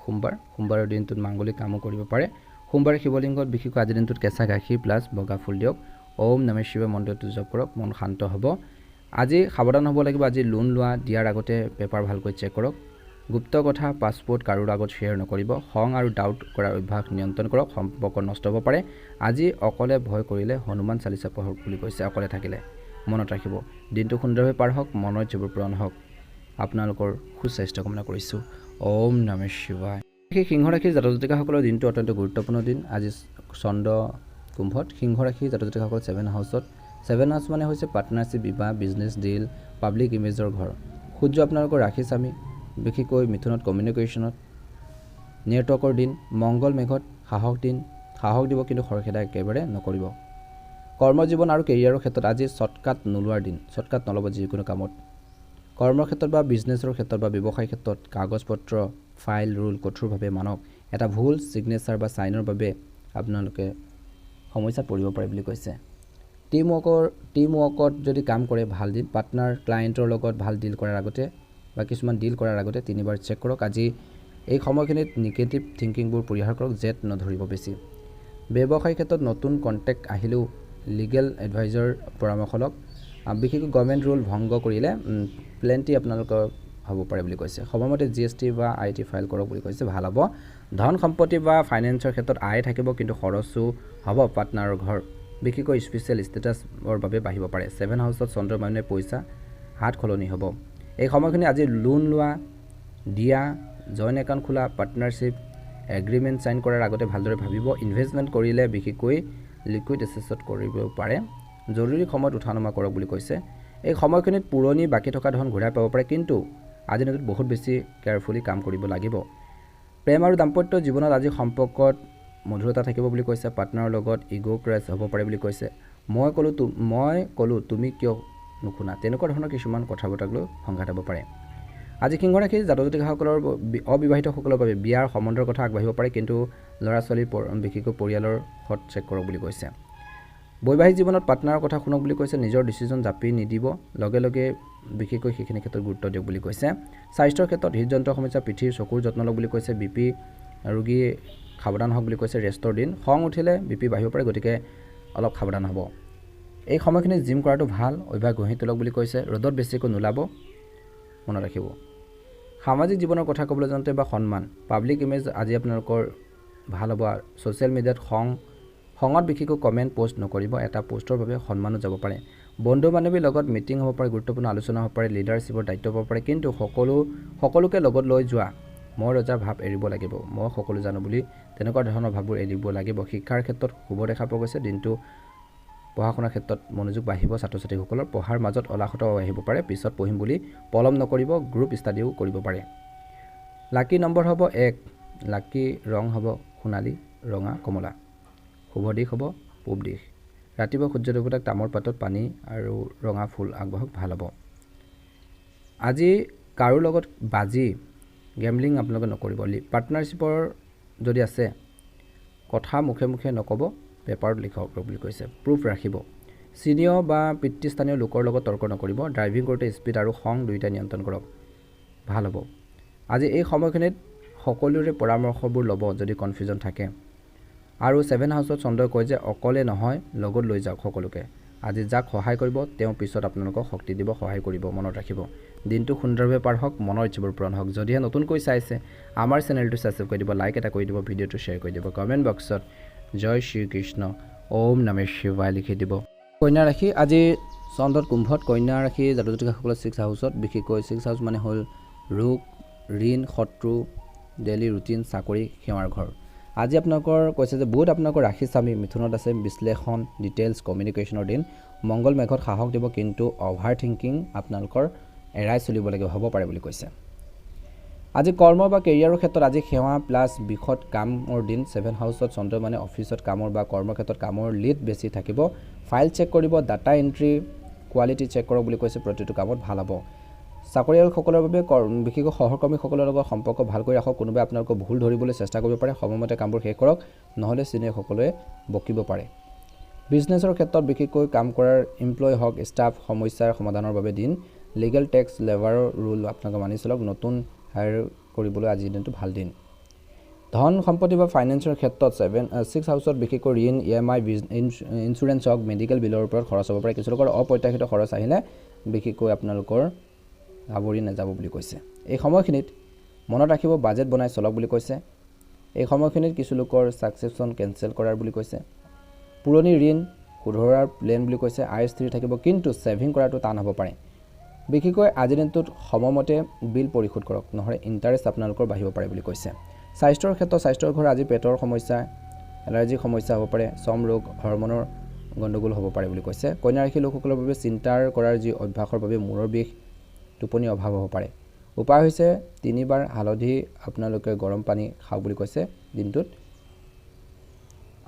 সোমবাৰৰ দিনটোত মাংগলিক কামো কৰিব পাৰে সোমবাৰে শিৱলিংগত বিশেষকৈ আজি দিনটোত কেঁচা গাখীৰ প্লাছ বগা ফুল দিয়ক ওম নমঃ শিৱায় মন্ত্ৰটো জপ কৰক মন শান্ত হ'ব আজি সাৱধান হ'ব লাগিব আজি লোন লোৱা দিয়াৰ আগতে পেপাৰ ভালকৈ চেক কৰক গুপ্ত কথা পাছপোৰ্ট কাৰোৰ আগত শ্বেয়াৰ নকৰিব খং আৰু ডাউট কৰাৰ অভ্যাস নিয়ন্ত্ৰণ কৰক সম্পৰ্ক নষ্ট হ'ব পাৰে আজি অকলে ভয় কৰিলে হনুমান চালিচা পঢ়ক বুলি কৈছে অকলে থাকিলে মনত ৰাখিব দিনটো সুন্দৰভাৱে পাৰ হওক মনৰ ইচ্ছাবোৰ পূৰণ হওক আপোনালোকৰ সুস্বাস্থ্য কামনা কৰিছোঁ ওম নমঃ শিৱায় সেই সিংহ ৰাশিৰ জাতক জাতিকাসকলৰ দিনটো অত্যন্ত গুৰুত্বপূৰ্ণ দিন আজি চন্দ্ৰ কুম্ভত সিংহ ৰাশিৰ জাতক জাতিকাসকল 7 হাউচত 7 হাউচ মানে হৈছে পাৰ্টনাৰশ্বিপ বিবাহ বিজনেছ ডিল পাব্লিক ইমেজৰ ঘৰ সূৰ্য আপোনালোকৰ ৰাশি স্বামী বিশেষকৈ মিথুনত কমিউনিকেশ্যনত নেটৱৰ্কৰ দিন মংগল মেঘত সাহস দিব কিন্তু খৰখেদা একেবাৰে নকৰিব কৰ্মজীৱন আৰু কেৰিয়াৰৰ ক্ষেত্ৰত আজি শ্বৰ্টকাট নোলোৱাৰ দিন শ্বৰ্টকাট নল'ব যিকোনো কামত কৰ্মৰ ক্ষেত্ৰত বা বিজনেছৰ ক্ষেত্ৰত বা ব্যৱসায়ৰ ক্ষেত্ৰত কাগজ পত্ৰ ফাইল ৰুল কঠোৰভাৱে মানক এটা ভুল ছিগনেচাৰ বা চাইনৰ বাবে আপোনালোকে সমস্যাত পৰিব পাৰে বুলি কৈছে টিম ৱৰ্কত যদি কাম কৰে ভাল দিন পাৰ্টনাৰ ক্লায়েণ্টৰ লগত ভাল ডিল কৰাৰ আগতে বা কিছুমান ডিল কৰাৰ আগতে 3বাৰ চেক কৰক আজি এই সময়খিনিত নিগেটিভ থিংকিংবোৰ পৰিহাৰ কৰক জেদ নধৰিব বেছি ব্যৱসায়িক ক্ষেত্ৰত নতুন কণ্টেক্ট আহিলেও লিগেল এডভাইজৰ পৰামৰ্শ লওক বিশেষকৈ গভৰ্ণমেণ্ট ৰুল ভংগ কৰিলে প্লেণ্টি আপোনালোকৰ হ'ব পাৰে বুলি কৈছে সময়মতে GST বা IT ফাইল কৰক বুলি কৈছে ভাল হ'ব ধন সম্পত্তি বা ফাইনেন্সৰ ক্ষেত্ৰত আয় থাকিব কিন্তু খৰচো হ'ব পাৰ্টনাৰৰ ঘৰ বিশেষকৈ স্পেচিয়েল ষ্টেটাছৰ বাবে বাঢ়িব পাৰে 7 হাউচত চন্দ্ৰমানে পইচা হাত খলনি হ'ব এই সময়খিনি আজি লোন লোৱা দিয়া জইণ্ট একাউণ্ট খোলা পাৰ্টনাৰশ্বিপ এগ্ৰিমেণ্ট চাইন কৰাৰ আগতে ভালদৰে ভাবিব ইনভেষ্টমেণ্ট কৰিলে বিশেষকৈ লিকুইড এছেছত কৰিব পাৰে জৰুৰী সময়ত উঠানমা কৰক বুলি কৈছে এই সময়খিনিত পুৰণি বাকী থকা ধন ঘূৰাই পাব পাৰে কিন্তু আজি দিনটোত বহুত বেছি কেয়াৰফুলি কাম কৰিব লাগিব প্ৰেম আৰু দাম্পত্য জীৱনত আজি সম্পৰ্কত মধুৰতা থাকিব বুলি কৈছে পাৰ্টনাৰৰ লগত ইগো ক্ৰেছ হ'ব পাৰে বুলি কৈছে মই ক'লোঁ তুমি কিয় নুশুনা তেনেকুৱা ধৰণৰ কিছুমান কথা বতৰাক লৈ সংঘাত হ'ব পাৰে আজি সিংহ ৰাশিৰ জাতক জাতিকাসকলৰ অবিবাহিতসকলৰ বাবে বিয়াৰ সম্বন্ধৰ কথা আগবাঢ়িব পাৰে কিন্তু ল'ৰা ছোৱালীৰ বিশেষকৈ পৰিয়ালৰ হট চেক কৰক বুলি কৈছে বৈবাহিক জীৱনত পাৰ্টনাৰৰ কথা শুনক বুলি কৈছে নিজৰ ডিচিজন জাপি নিদিব লগে লগে বিশেষকৈ সেইখিনি ক্ষেত্ৰত গুৰুত্ব দিয়ক বুলি কৈছে স্বাস্থ্যৰ ক্ষেত্ৰত হৃদযন্ত্ৰৰ সমস্যা পিঠিৰ চকুৰ যত্ন লওক বুলি কৈছে BP ৰোগী সাৱধান হওক বুলি কৈছে ৰেষ্টৰ দিন খং উঠিলে BP বাঢ়িব পাৰে গতিকে অলপ সাৱধান হ'ব এই সময়খিনি জিম কৰাটো ভাল অভ্যাস গঢ়ি তোলক বুলি কৈছে ৰ'দত বেছিকৈ নোলাব মনত ৰাখিব সামাজিক জীৱনৰ কথা ক'বলৈ যাওঁতে বা সন্মান পাব্লিক ইমেজ আজি আপোনালোকৰ ভাল হ'ব ছ'চিয়েল মিডিয়াত খঙত বিশেষকৈ কমেণ্ট পোষ্ট নকৰিব এটা পোষ্টৰ বাবে সন্মানো যাব পাৰে বন্ধু বান্ধৱীৰ লগত মিটিং হ'ব পাৰে গুৰুত্বপূৰ্ণ আলোচনা হ'ব পাৰে লিডাৰশ্বিপৰ দায়িত্ব হ'ব পাৰে কিন্তু সকলোকে লগত লৈ যোৱা মই ৰজা ভাৱ এৰিব লাগিব মই সকলো জানো বুলি তেনেকুৱা ধৰণৰ ভাৱবোৰ এৰিব লাগিব শিক্ষাৰ ক্ষেত্ৰত শুভ দেখা পোৱা গৈছে দিনটো পঢ়া শুনাৰ ক্ষেত্ৰত মনোযোগ বাঢ়িব ছাত্ৰ ছাত্ৰীসকলৰ পঢ়াৰ মাজত অলাখত আহিব পাৰে পিছত পঢ়িম বুলি পলম নকৰিব গ্ৰুপ ষ্টাডিও কৰিব পাৰে লাকি নম্বৰ হ'ব 1 লাকি ৰং হ'ব সোণালী ৰঙা কমলা শুভ দিশ হ'ব পূব দিশ ৰাতিপুৱা সূৰ্য দেৱতাক তামৰ পাতত পানী আৰু ৰঙা ফুল আগবঢ়াওক ভাল হ'ব আজি কাৰো লগত বাজি গেমলিং আপোনালোকে নকৰিব পাৰ্টনাৰশ্বিপৰ যদি আছে কথা মুখে মুখে নক'ব পেপাৰত লিখক বুলি কৈছে প্ৰুফ ৰাখিব চিনিয়ৰ বা পিতৃস্থানীয় লোকৰ লগত তৰ্ক নকৰিব ড্ৰাইভিং কৰোঁতে স্পীড আৰু খং দুয়োটা নিয়ন্ত্ৰণ কৰক ভাল হ'ব আজি এই সময়খিনিত সকলোৰে পৰামৰ্শবোৰ ল'ব যদি কনফিউজন থাকে আৰু 7 হাউচত চন্দ্ৰই কয় যে অকলে নহয় লগত লৈ যাওক সকলোকে আজি যাক সহায় কৰিব তেওঁ পিছত আপোনালোকক শক্তি দিব সহায় কৰিব মনত ৰাখিব দিনটো সুন্দৰভাৱে পাৰ হওক মনৰ ইচ্ছাবোৰ পূৰণ হওক যদিহে নতুনকৈ চাইছে আমাৰ চেনেলটো ছাবস্ক্ৰাইব কৰি দিব লাইক এটা কৰি দিব ভিডিঅ'টো শ্বেয়াৰ কৰি দিব কমেণ্ট বক্সত জয় শ্ৰীকৃষ্ণ ওম নমঃ শিৱায় লিখি দিব কন্যা ৰাশি আজি চন্দ্ৰত কুম্ভত কন্যা ৰাশি জাতক জাতিকাসকলৰ 6 হাউচত বিশেষকৈ 6 হাউচ মানে হ'ল ৰোগ ঋণ শত্ৰু ডেইলি ৰুটিন চাকৰি সেৱাৰ ঘৰ আজি আপোনালোকৰ কৈছে যে বুধ আপোনালোকৰ ৰাশি স্বামী মিথুনত আছে বিশ্লেষণ ডিটেইলছ কমিউনিকেশ্যনৰ দিন মংগল মেঘত সাহস দিব কিন্তু অভাৰ থিংকিং আপোনালোকৰ এৰাই চলিব লাগিব হ'ব পাৰে বুলি কৈছে আজি কৰ্ম বা কেৰিয়াৰৰ ক্ষেত্ৰত আজি সেৱা প্লাছ বিষত কামৰ দিন 7 হাউচত চন্দ্ৰ মানে অফিচত কামৰ বা কৰ্মৰ ক্ষেত্ৰত কামৰ লিড বেছি থাকিব ফাইল চেক কৰিব ডাটা এন্ট্ৰি কোৱালিটি চেক কৰক বুলি কৈছে প্ৰতিটো কামত ভাল হ'ব চাকৰিয়ালসকলৰ বাবে বিশেষকৈ সহকৰ্মীসকলৰ লগত সম্পৰ্ক ভাল কৰি ৰাখক কোনোবাই আপোনালোকক ভুল ধৰিবলৈ চেষ্টা কৰিব পাৰে সময়মতে কামবোৰ শেষ কৰক নহলে সিনিয়ৰসকলে বকিব পাৰে বিজনেছৰ ক্ষেত্ৰত বিশেষকৈ কাম কৰাৰ এমপ্লয় হওক ষ্টাফ সমস্যাৰ সমাধানৰ বাবে দিন লিগেল টেক্স লেবাৰৰ ৰুল আপোনালোকে মানি চলক নতুন হায়াৰ কৰিবলৈ আজি দিনটো ভাল দিন ধন সম্পত্তি বা ফাইনেন্সৰ ক্ষেত্ৰত 6 হাউচত বিশেষকৈ ঋণ EMI ইনস্যুৰেন্স হওক মেডিকেল বিলৰ ওপৰত খৰচ হ'ব পাৰে কিছুলোকৰ অপ্ৰত্যাশিত খৰচ আহিলে বিশেষকৈ আপোনালোকৰ আৱৰি নাযাব বুলি কৈছে এই সময়খিনিত মনত ৰাখিব বাজেট বনাই চলক বুলি কৈছে এই সময়খিনিত কিছুলোকৰ সাকসেছন কেনসেল কৰাৰ বুলি কৈছে পুৰণি ঋণ সুধৰাৰ প্লেন বুলি কৈছে আয় স্থিৰ থাকিব কিন্তু সেভিং কৰাটো টান হ'ব পাৰে বিশেষকৈ আজিৰ দিনটোত সময়মতে বিল পৰিশোধ কৰক নহলে ইন্টাৰেষ্ট আপোনালোকৰ বাঢ়িব পাৰে বুলি কৈছে স্বাস্থ্যৰ ক্ষেত্ৰত স্বাস্থ্যৰ ঘৰ আজি পেটৰ সমস্যা এলাৰ্জি সমস্যা হ'ব পাৰে চম ৰোগ হৰমনৰ গণ্ডগোল হ'ব পাৰে বুলি কৈছে কন্যা ৰাশি লোকসকলৰ বাবে চিন্তাৰ কৰাৰ যি অভ্যাসৰ বাবে মূৰৰ বিষ টোপনি অভাৱ হ'ব পাৰে উপায় হৈছে 3 বাৰ হালধি আপোনালোকে গৰম পানী খাওক বুলি কৈছে দিনটোত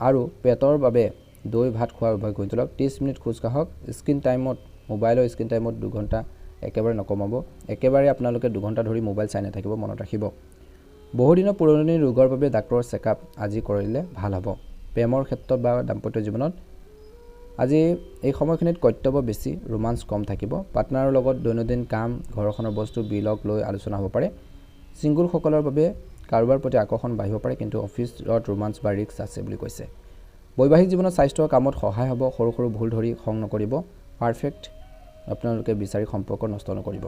আৰু পেটৰ বাবে দৈ ভাত খোৱাৰ অভ্যাস গঢ়ি তোলক 30 মিনিট খোজ কাঢ়ক স্ক্ৰিন টাইমত মোবাইলৰ স্ক্ৰিন টাইমত 2 ঘণ্টা একেবাৰে নকমাব একেবাৰে আপোনালোকে 2 ঘণ্টা ধৰি মোবাইল চাই নাথাকিব মনত ৰাখিব বহুদিনৰ পুৰণি ৰোগৰ বাবে ডাক্তৰৰ চেকআপ আজি কৰিলে ভাল হ'ব প্ৰেমৰ ক্ষেত্ৰত বা দাম্পত্য জীৱনত আজি এই সময়খিনিত কৰ্তব্য বেছি ৰোমান্স কম থাকিব পাৰ্টনাৰৰ লগত দৈনন্দিন কাম ঘৰখনৰ বস্তু বিলক লৈ আলোচনা হ'ব পাৰে সিঙ্গল সকলৰ বাবে কাৰোবাৰ প্ৰতি আকৰ্ষণ বাঢ়িব পাৰে কিন্তু অফিচত ৰোমান্স বা ৰিস্ক আছে বুলি কৈছে বৈবাহিক জীৱনত স্বাস্থ্য কামত সহায় হ'ব সৰু সৰু ভুল ধৰি খং নকৰিব পাৰফেক্ট আপোনালোকে বিচাৰি সম্পৰ্ক নষ্ট নকৰিব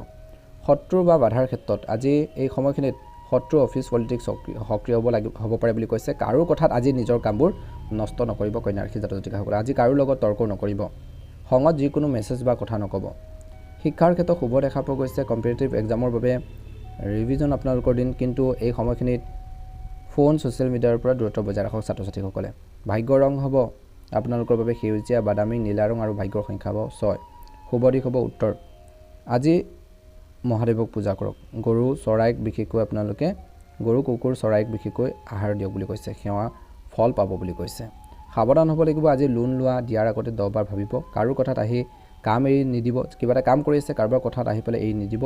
শত্ৰু বা বাধাৰ ক্ষেত্ৰত আজি এই সময়খিনিত শত্ৰু অফিচ পলিটিক্স সক্ৰিয় হ'ব পাৰে বুলি কৈছে কাৰো কথাত আজি নিজৰ কামবোৰ নষ্ট নকৰিব কন্যা ৰাশি জাতক-জাতিকাসকল আজি কাৰো লগত তৰ্ক নকৰিব খঙত যিকোনো মেছেজ বা কথা নকব শিক্ষাৰ ক্ষেত্ৰত শুভ দেখা পোৱা গৈছে কম্পিটিটিভ এক্সামৰ বাবে ৰিভিজন আপোনালোকৰ দিন কিন্তু এই সময়খিনিত ফোন সোশ্যাল মিডিয়াৰ পৰা দূৰত্ব বজাই ৰাখক ছাত্ৰ-ছাত্ৰীসকলে ভাগ্যৰ ৰং হ'ব আপোনালোকৰ বাবে সেউজীয়া বাদামী নীলা ৰং আৰু ভাগ্যৰ সংখ্যা হ'ব 6 শুভ দিশ হ'ব উত্তৰ আজি মহাদেৱক পূজা কৰক গৰু চৰাইক বিশেষকৈ আপোনালোকে গৰু কুকুৰ চৰাইক বিশেষকৈ আহাৰ দিয়ক বুলি কৈছে সেৱা ফল পাব বুলি কৈছে সাৱধান হ'ব লাগিব আজি লোন লোৱা দিয়াৰ আগতে 10 বাৰ ভাবিব কাৰো কথাত আহি কাম এৰি নিদিব কিবা এটা কাম কৰি আছে কাৰোবাৰ কথাত আহি পেলাই এৰি নিদিব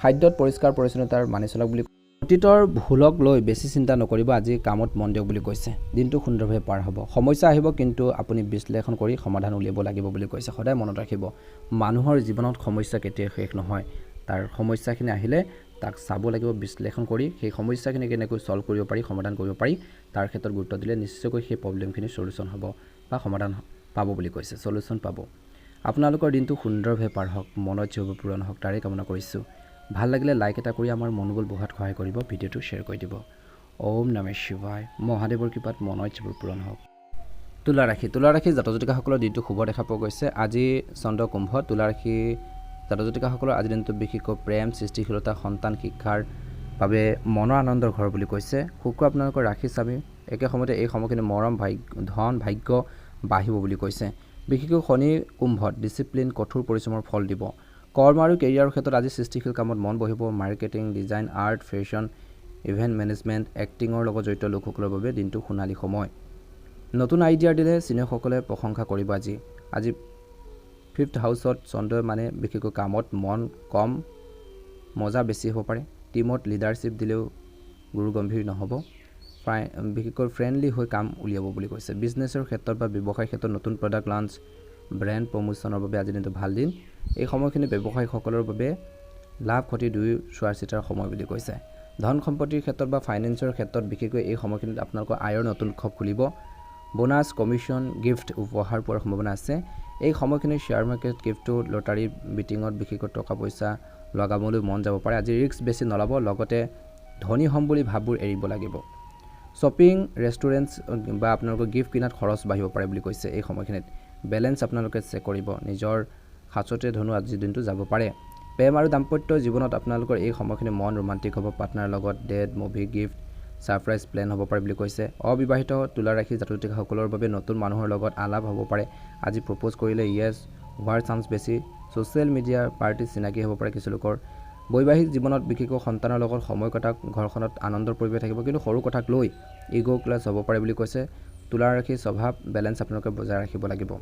খাদ্যত পৰিষ্কাৰ পৰিচ্ছন্নতাৰ মানি চলক বুলি অতীতৰ ভুলক লৈ বেছি চিন্তা নকৰিব আজি কামত মন দিয়ক বুলি কৈছে দিনটো সুন্দৰভাৱে পাৰ হ'ব সমস্যা আহিব কিন্তু আপুনি বিশ্লেষণ কৰি সমাধান উলিয়াব লাগিব বুলি কৈছে সদায় মনত ৰাখিব মানুহৰ জীৱনত সমস্যা কেতিয়াও শেষ নহয় তাৰ সমস্যাখিনি আহিলে তাক চাব লাগিব বিশ্লেষণ কৰি সেই সমস্যাখিনি কেনেকৈ সলভ কৰিব পাৰি সমাধান কৰিব পাৰি তাৰ ক্ষেত্ৰত গুৰুত্ব দিলে নিশ্চয়কৈ সেই প্ৰবলেমখিনি সলিউশন হ'ব বা সমাধান পাব বুলি কৈছে সলিউশন পাব আপোনালোকৰ দিনটো সুন্দৰভাৱে পাৰ হওক মনৰ ইচ্ছা পূৰণ হওক তাৰে কামনা কৰিছোঁ ভাল লাগিলে লাইক এটা কৰি আমাৰ মনোবল বঢ়াত সহায় কৰিব ভিডিঅ'টো শ্বেয়াৰ কৰি দিব ওম নমঃ শিৱায় মহাদেৱৰ কৃপাত মনৰ ইচ্ছা পূৰণ হওক তুলা ৰাশি জাতক-জাতিকাসকলৰ দিনটো শুভ দেখা পোৱা গৈছে আজি চন্দ্ৰ কুম্ভ তুলা ৰাশি জাতক-জাতিকাসকলৰ আজি দিনটো বিশেষকৈ প্ৰেম সৃষ্টিশীলতা সন্তান শিক্ষাৰ বাবে মনৰ আনন্দৰ ঘৰ বুলি কৈছে শুক্ৰ আপোনালোকৰ ৰাশি স্বামী একে সময়তে এই সময়খিনি মৰম ধন ভাগ্য বাঢ়িব বুলি কৈছে বিশেষকৈ শনি কুম্ভত ডিসিপ্লিন কঠোৰ পৰিশ্ৰমৰ ফল দিব কৰ্ম আৰু কেৰিয়াৰৰ ক্ষেত্ৰত আজি সৃষ্টিশীল কামত মন বহিব marketing design art fashion event management এক্টিঙৰ লগত জড়িত লোকসকলৰ বাবে দিনটো সোণালী সময় নতুন আইডিয়া দিলে চিনেসকলে প্ৰশংসা কৰিব আজি 5th হাউচত চন্দ্ৰ মানে বিশেষকৈ কামত মন কম মজা বেছি হ'ব পাৰে টিমত লিডাৰশ্বিপ দিলেও গুৰু গম্ভীৰ নহ'ব বিশেষকৈ ফ্ৰেণ্ডলি হৈ কাম উলিয়াব বুলি কৈছে বিজনেছৰ ক্ষেত্ৰত বা ব্যৱসায়ৰ ক্ষেত্ৰত নতুন প্ৰডাক্ট লঞ্চ ব্ৰেণ্ড প্ৰমোশ্যনৰ বাবে আজি দিনটো ভাল দিন এই সময়খিনি ব্যৱসায়ীসকলৰ বাবে লাভ ক্ষতি দুই চোৱাৰ চিতাৰ সময় বুলি কৈছে ধন সম্পত্তিৰ ক্ষেত্ৰত বা ফাইনেন্সৰ ক্ষেত্ৰত বিশেষকৈ এই সময়খিনিত আপোনালোকৰ আয়ৰ নতুন উৎস খুলিব বোনাছ কমিশ্যন গিফ্ট উপহাৰ পোৱাৰ সম্ভাৱনা আছে এই সময়খিনি শ্বেয়াৰ মাৰ্কেট ক্ৰিপ্টো লটাৰী বিটিঙত বিশেষকৈ টকা পইচা লগাবলৈ মন যাব পাৰে আজি ৰিস্ক বেছি নল'ব লগতে ধনী হ'ম বুলি ভাববোৰ এৰিব লাগিব শ্বপিং ৰেষ্টুৰেণ্টছ বা আপোনালোকৰ গিফ্ট কিনাত খৰচ বাঢ়িব পাৰে বুলি কৈছে এই সময়খিনিত বেলেঞ্চ আপোনালোকে চেক কৰিব নিজৰ হাততে ধনু আজি দিনটো যাব পাৰে প্ৰেম আৰু দাম্পত্য জীৱনত আপোনালোকৰ এই সময়খিনি মন ৰোমান্টিক হ'ব পাৰ্টনাৰৰ লগত date movie gift surprise plan হ'ব পাৰে বুলি কৈছে অবিবাহিত তুলা ৰাশি জাতক-জাতিকাসকলৰ বাবে নতুন মানুহৰ লগত আলাপ হ'ব পাৰে আজি প্ৰপ'জ কৰিলে ইয়েছ হোৱাৰ চান্স বেছি সোশ্যাল মিডিয়া পাৰ্টি চিনাকি হ'ব পাৰে কিছু লোকৰ বৈবাহিক জীৱনত বিশেষকৈ সন্তানৰ লগত সময় কটাওক ঘৰখনত আনন্দৰ পৰিৱেশ থাকিব কিন্তু সৰু কথাক লৈ ইগ' ক্লাছ হ'ব পাৰে বুলি কৈছে তুলা ৰাশি স্বভাৱ বেলেঞ্চ আপোনালোকে বজাই ৰাখিব লাগিব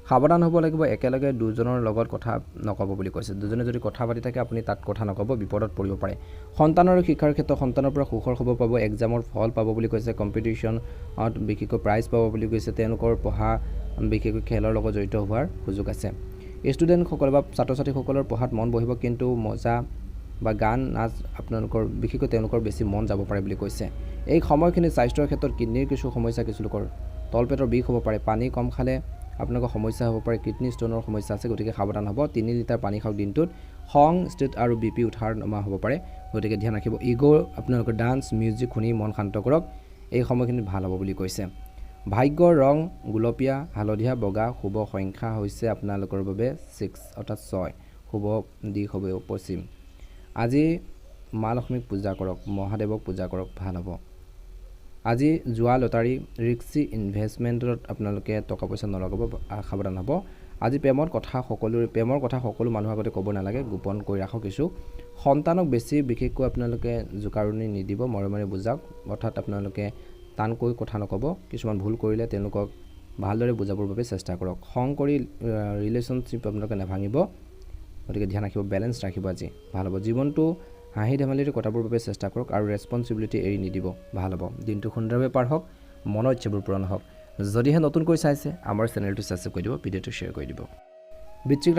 সাৱধান হ'ব লাগিব একেলগে দুজনৰ লগত কথা নক'ব বুলি কৈছে দুজনে যদি কথা পাতি থাকে আপুনি তাত কথা নক'ব বিপদত পৰিব পাৰে সন্তানৰ শিক্ষাৰ ক্ষেত্ৰত সন্তানৰ পৰা সুখৰ খবৰ পাব এক্সামৰ ফল পাব বুলি কৈছে কম্পিটিশ্যনত বিশেষকৈ প্ৰাইজ পাব বুলি কৈছে তেওঁলোকৰ পঢ়া বিশেষকৈ খেলৰ লগত জড়িত হোৱাৰ সুযোগ আছে ষ্টুডেণ্টসকল বা ছাত্ৰ ছাত্ৰীসকলৰ পঢ়াত মন বহিব কিন্তু মজা বা গান নাচ আপোনালোকৰ বিশেষকৈ তেওঁলোকৰ বেছি মন যাব পাৰে বুলি কৈছে এই সময়খিনি স্বাস্থ্যৰ ক্ষেত্ৰত কিডনীৰ কিছু সমস্যা কিছু লোকৰ তলপেটৰ বিষ হ'ব পাৰে পানী কম খালে আপোনালোকৰ সমস্যা হ'ব পাৰে কিডনী ষ্টোনৰ সমস্যা আছে গতিকে সাৱধান হ'ব 3 লিটাৰ পানী খাওক দিনটোত খং ষ্টেট আৰু বিপি উঠাৰ নমা হ'ব পাৰে গতিকে ধ্যান ৰাখিব ইগ'ৰ আপোনালোকৰ ডান্স মিউজিক শুনি মন শান্ত কৰক এই সময়খিনিত ভাল হ'ব বুলি কৈছে ভাগ্যৰ ৰং গুলপীয়া হালধীয়া বগা শুভ সংখ্যা হৈছে আপোনালোকৰ বাবে 6 অৰ্থাৎ 6 শুভ দিশ হ'ব পশ্চিম আজি মা লক্ষ্মীক পূজা কৰক মহাদেৱক পূজা কৰক ভাল হ'ব আজি জুৱা লটাৰী ৰিক্সি ইনভেষ্টমেণ্টত আপোনালোকে টকা পইচা নলগাব সাৱধান হ'ব আজি প্ৰেমৰ কথা সকলো মানুহৰ আগতে ক'ব নালাগে গোপন কৰি ৰাখক কিছু সন্তানক বেছি বিশেষকৈ আপোনালোকে জোকাৰণি নিদিব মৰমেৰে বুজাওক অৰ্থাৎ আপোনালোকে টানকৈ কথা নক'ব কিছুমান ভুল কৰিলে তেওঁলোকক ভালদৰে বুজাবৰ বাবে চেষ্টা কৰক খং কৰি ৰিলেশ্যনশ্বিপ আপোনালোকে নাভাঙিব গতিকে ধ্যান ৰাখিব বেলেঞ্চ ৰাখিব আজি ভাল হ'ব জীৱনটো হাঁহি ধেমালিৰে কটাবৰ বাবে চেষ্টা কৰক আৰু ৰেছপন্সিবিলিটি এৰি নিদিব ভাল হ'ব দিনটো সুন্দৰভাৱে পাৰ হওক মনৰ ইচ্ছাবোৰ পূৰণ হওক যদিহে নতুনকৈ চাইছে আমাৰ চেনেলটো ছাবস্ক্ৰাইব কৰি দিব ভিডিঅ'টো শ্বেয়াৰ কৰি দিব বৃশ্চিক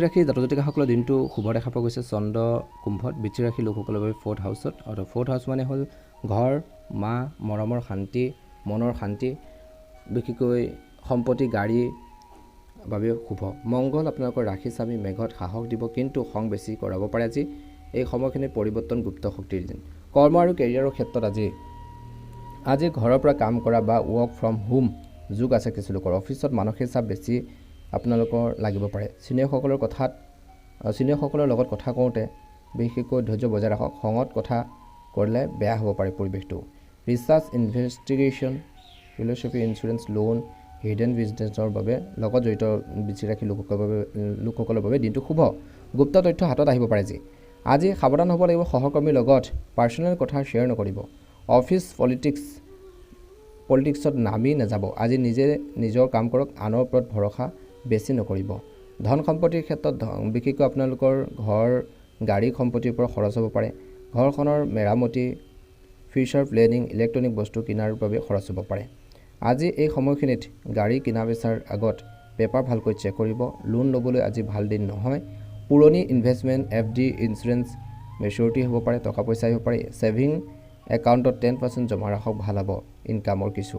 ৰাশি জাতক-জাতিকাসকলৰ দিনটো শুভ দেখা পোৱা গৈছে চন্দ্ৰ কুম্ভত বৃশ্চিক ৰাশি লোকসকলৰ বাবে 4th হাউচত আৰু 4th হাউচ মানে হ'ল ঘৰ মা মৰমৰ শান্তি মনৰ শান্তি বিশেষকৈ সম্পত্তি গাড়ী বাবে শুভ মংগল আপোনালোকৰ ৰাশি স্বামী মেঘত সাহস দিব কিন্তু খং বেছি কৰাব পাৰে আজি এই সময়খিনি পৰিৱৰ্তন গুপ্ত শক্তিৰ দিন কৰ্ম আৰু কেৰিয়াৰৰ ক্ষেত্ৰত আজি ঘৰৰ পৰা কাম কৰা বা ৱৰ্ক ফ্ৰম হোম যোগ আছে কিছু লোকৰ অফিচত মানসিক চাপ বেছি আপোনালোকৰ লাগিব পাৰে চিনিয়ৰসকলৰ লগত কথা কওঁতে বিশেষকৈ ধৈৰ্য বজাই ৰাখক খঙত কথা কৰিলে বেয়া হ'ব পাৰে পৰিৱেশটো research investigation philosophy insurance loan hidden বিজনেছৰ বাবে লগত জড়িত বিচি ৰাখি লোকসকলৰ বাবে দিনটো শুভ গুপ্ত তথ্য হাতত আহিব পাৰে আজি সাৱধান হ'ব লাগিব সহকৰ্মীৰ লগত পাৰ্চনেল কথা শ্বেয়াৰ নকৰিব অফিচ পলিটিক্সত নামি নাযাব আজি নিজে নিজৰ কাম কৰক আনৰ ওপৰত ভৰসা বেছি নকৰিব ধন সম্পত্তিৰ ক্ষেত্ৰত বিশেষকৈ আপোনালোকৰ ঘৰ গাড়ী সম্পত্তিৰ ওপৰত খৰচ হ'ব পাৰে ঘৰখনৰ মেৰামতি ফিউচাৰ প্লেনিং ইলেক্ট্ৰনিক বস্তু কিনাৰ বাবে খৰচ হ'ব পাৰে আজি এই সময়খিনিত গাড়ী কিনা বেচাৰ আগত পেপাৰ ভালকৈ চেক কৰিব লোন ল'বলৈ আজি ভাল দিন নহয় পুৰণি ইনভেষ্টমেণ্ট FD ইঞ্চুৰেঞ্চ মেচিউৰিটি হ'ব পাৰে টকা পইচা আহিব পাৰে ছেভিং একাউণ্টত 10% জমা ৰাখক ভাল হ'ব ইনকামৰ কিছু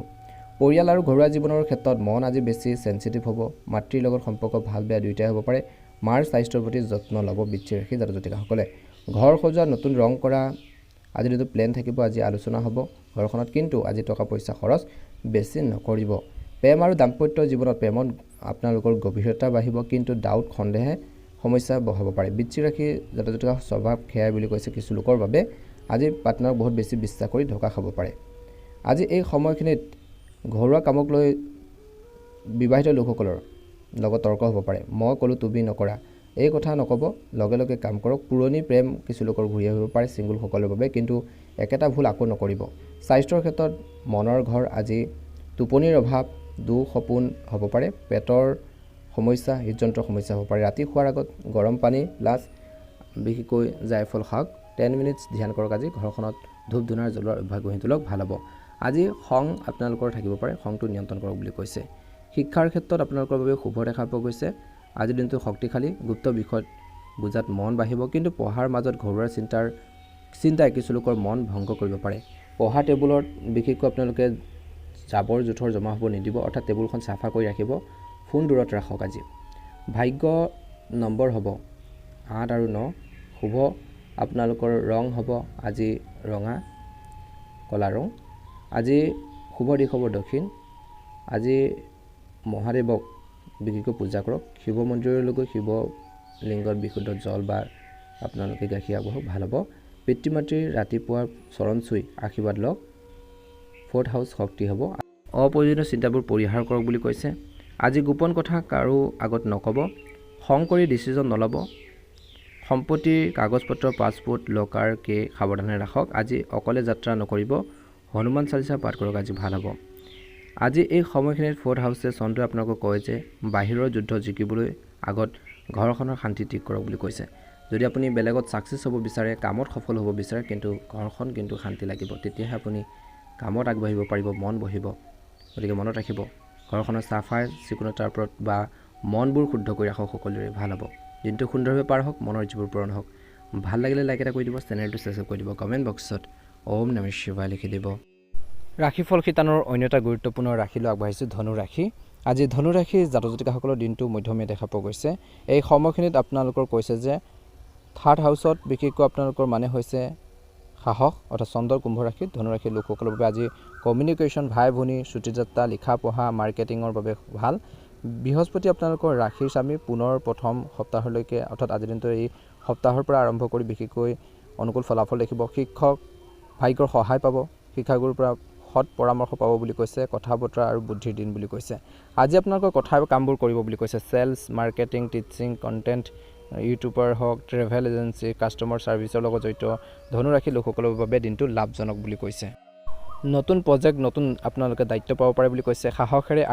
পৰিয়াল আৰু ঘৰুৱা জীৱনৰ ক্ষেত্ৰত মন আজি বেছি সেনচিটিভ হ'ব মাতৃৰ লগত সম্পৰ্ক ভাল বেয়া দুয়োটাই হ'ব পাৰে মাৰ স্বাস্থ্যৰ প্ৰতি যত্ন ল'ব বৃশ্চিক ৰাশি জাতক-জাতিকাসকলে ঘৰ সজোৱা নতুন ৰং কৰা আজি যিটো প্লেন থাকিব আজি আলোচনা হ'ব ঘৰখনত কিন্তু আজি টকা পইচা খৰচ বেছি নকৰিব প্ৰেম আৰু দাম্পত্য জীৱনত প্ৰেমত আপোনালোকৰ গভীৰতা বাঢ়িব কিন্তু ডাউট সন্দেহে সমস্যা বঢ়াব পাৰে বৃশ্চিক ৰাশি জাতক-জাতিকাৰ স্বভাৱ খেয়াই বুলি কৈছে কিছু লোকৰ বাবে আজি পাৰ্টনাৰক বহুত বেছি বিশ্বাস কৰি ধোকা খাব পাৰে আজি এই সময়খিনিত ঘৰুৱা কামক লৈ বিবাহিত লোকসকলৰ লগত তৰ্ক হ'ব পাৰে মই ক'লো তুমি নকৰা এই কথা নক'ব লগে লগে কাম কৰক পুৰণি প্ৰেম কিছু লোকৰ ঘূৰি আহিব পাৰে ছিংগলসকলৰ বাবে কিন্তু একেটা ভুল আকৌ নকৰিব স্বাস্থ্যৰ ক্ষেত্ৰত মনৰ ঘৰ আজি টোপনিৰ অভাৱ সপোন হ'ব পাৰে পেটৰ সমস্যা হৃদযন্ত্ৰৰ সমস্যা হ'ব পাৰে ৰাতি শোৱাৰ আগত গৰম পানী প্লাছ বিশেষকৈ জায়ফল শাক 10 মিনিটছ ধ্যান কৰক আজি ঘৰখনত ধূপ ধূনাৰ জ্বলোৱাৰ অভ্যাস গঢ়ি তোলক ভাল হ'ব আজি খং আপোনালোকৰ থাকিব পাৰে খংটো নিয়ন্ত্ৰণ কৰক বুলি কৈছে শিক্ষাৰ ক্ষেত্ৰত আপোনালোকৰ বাবে শুভ দেখা পোৱা গৈছে আজিৰ দিনটো শক্তিশালী গুপ্ত বিষয়ত বুজাত মন বাঢ়িব কিন্তু পঢ়াৰ মাজত ঘৰুৱাৰ চিন্তাই কিছু লোকৰ মন ভংগ কৰিব পাৰে পঢ়া টেবুলত বিশেষকৈ আপোনালোকে জাবৰ জোথৰ জমা হ'ব নিদিব অৰ্থাৎ টেবুলখন চাফা কৰি ৰাখিব ফোন দূৰত ৰাখক আজি ভাগ্য নম্বৰ হ'ব 8 আৰু 9 শুভ আপোনালোকৰ ৰং হ'ব আজি ৰঙা কলা ৰং আজি শুভ দিশ হ'ব দক্ষিণ আজি মহাদেৱক বিশেষকৈ পূজা কৰক শিৱ মন্দিৰলৈ শিৱ লিংগত বিশুদ্ধ জল বা আপোনালোকে গাখীৰ আগবঢ়াওক ভাল হ'ব পিতৃ মাতৃৰ ৰাতিপুৱাৰ চৰণ চুই আশীৰ্বাদ লওক 4th হাউচ শক্তি হ'ব অপ্ৰয়োজনীয় চিন্তাবোৰ পৰিহাৰ কৰক বুলি কৈছে আজি গোপন কথা কাৰো আগত নক'ব খং কৰি ডিচিজন নল'ব সম্পত্তিৰ কাগজপত্ৰ পাছপোৰ্ট লকাৰকে সাৱধানে ৰাখক। আজি অকলে যাত্ৰা নকৰিব। হনুমান চালিচা পাঠ কৰক, আজি ভাল হ'ব। আজি এই সময়খিনিত 4th হাউচে চন্দ্ৰই আপোনালোকক কয় যে বাহিৰৰ যুদ্ধ জিকিবলৈ আগত ঘৰখনৰ শান্তি ঠিক কৰক বুলি কৈছে। যদি আপুনি বেলেগত ছাকচেছ হ'ব বিচাৰে, কামত সফল হ'ব বিচাৰে, কিন্তু ঘৰখন কিন্তু শান্তি লাগিব, তেতিয়াহে আপুনি কামত আগবাঢ়িব পাৰিব, মন বহিব। গতিকে মনত ৰাখিব, ঘৰখনৰ চাফাই চিকুণতাৰ ওপৰত বা মনবোৰ শুদ্ধ কৰি ৰাখক, সকলোৰে ভাল হ'ব। দিনটো সুন্দৰভাৱে পাৰ হওক, মনৰ ইচ্ছাবোৰ পূৰণ হওক। ভাল লাগিলে লাইক এটা কৰি দিব, চেনেলটো ছাবস্ক্ৰাইব কৰি দিব, কমেণ্ট বক্সত ওম নমঃ শিৱায় লিখি দিব। ৰাশিফল শিতানৰ অন্য এটা গুৰুত্বপূৰ্ণ ৰাশিলৈ আগবাঢ়িছোঁ, ধনু ৰাশি। আজি ধনু ৰাশিৰ জাতক জাতিকাসকলৰ দিনটো মধ্যমীয়া দেখা পোৱা গৈছে। এই সময়খিনিত আপোনালোকৰ কৈছে যে 3rd হাউচত বিশেষকৈ আপোনালোকৰ মানে হৈছে সাহস, অৰ্থাৎ চন্দ্ৰ কুম্ভ ৰাশিত ধনু ৰাশিৰ লোকসকলৰ বাবে আজি কমিউনিকেশ্যন, ভাই ভনী, ছুটিযাত্ৰা, লিখা পঢ়া, মাৰ্কেটিঙৰ বাবে ভাল। বৃহস্পতি আপোনালোকৰ ৰাশিৰ স্বামী, পুনৰ প্ৰথম সপ্তাহলৈকে অৰ্থাৎ আজিৰ দিনটো এই সপ্তাহৰ পৰা আৰম্ভ কৰি বিশেষকৈ অনুকূল ফলাফল দেখিব। শিক্ষক ভাগ্যৰ সহায় পাব, শিক্ষাগুৰুৰ পৰা সৎ পৰামৰ্শ পাব বুলি কৈছে। কথা বতৰা আৰু বুদ্ধিৰ দিন বুলি কৈছে। আজি আপোনালোকৰ কথা কামবোৰ কৰিব বুলি কৈছে। Sales, marketing, teaching, content, YouTuber হওক, ট্ৰেভেল এজেঞ্চি, কাষ্টমাৰ ছাৰ্ভিচৰ লগত জড়িত ধনুৰাশিৰ লোকসকলৰ বাবে দিনটো লাভজনক বুলি কৈছে। নতুন প্ৰজেক্ট, নতুন আপোনালোকে দায়িত্ব পাব পাৰে বুলি কৈছে। সাহসেৰে